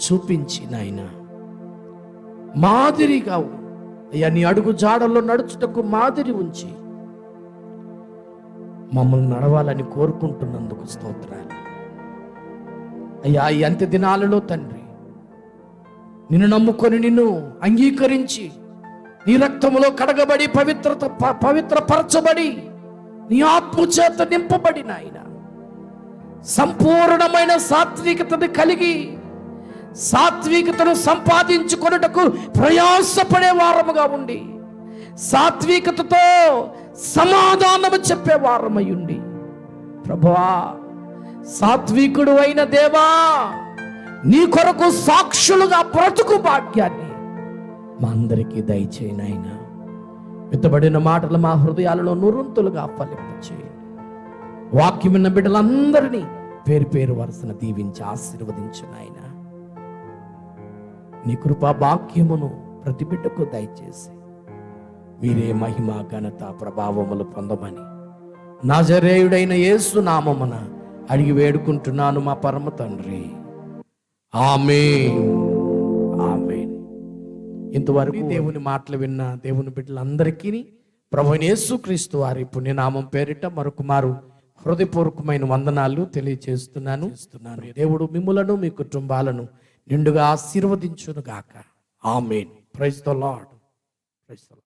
చూపించి నాయన మాదిరిగా అయ్యా నీ అడుగు జాడల్లో నడుచుటకు మాదిరి ఉంచి మమ్మల్ని నడవాలని కోరుకుంటున్నందుకు స్తోత్రాలు. అయ్యా ఈ అంత్య దినాలలో తండ్రి, నిన్ను నమ్ముకొని నిన్ను అంగీకరించి నీ రక్తములో కడగబడి పవిత్రపరచబడి నీ ఆత్మ చేత నింపబడిన ఆయన సంపూర్ణమైన సాత్వికతను కలిగి సాత్వికతను సంపాదించుకొనుటకు ప్రయాసపడే వారముగా ఉండి సాత్వికతతో సమాధానము చెప్పే వారమై ఉండి, ప్రభువా సాత్వికుడు అయిన దేవా, నీ కొరకు సాక్షులుగా బ్రతుకు భాగ్యాన్ని మా అందరికీ దయచేయి నాయన. విత్తబడిన మాటలు మా హృదయాలలో నురుంతులుగా ఫలింపచేయండి. వాక్యం విన్న బిడ్డలందరినీ పేరు పేరు వరుసన దీవించి ఆశీర్వదించు నాయన. నీ కృపా భాగ్యమును ప్రతి బిడ్డకు దయచేసి మీరే మహిమ ఘనత ప్రభావములు పొందమని నజరేయుడైన యేసు నామమున అడిగి వేడుకుంటున్నాను మా పరమ తండ్రి. ఆమేన్, ఆమేన్. ఇంతవరకు దేవుని మాటలు విన్న దేవుని బిడ్డలందరికీ ప్రభువైన యేసుక్రీస్తు వారి పుణ్యనామం పేరిట మరొక మారు హృదయపూర్వకమైన వందనాలు తెలియజేస్తున్నాను. దేవుడు మిమ్ములను మీ కుటుంబాలను నిండుగా ఆశీర్వదించును గాక. Amen. Praise the Lord. Praise the lord.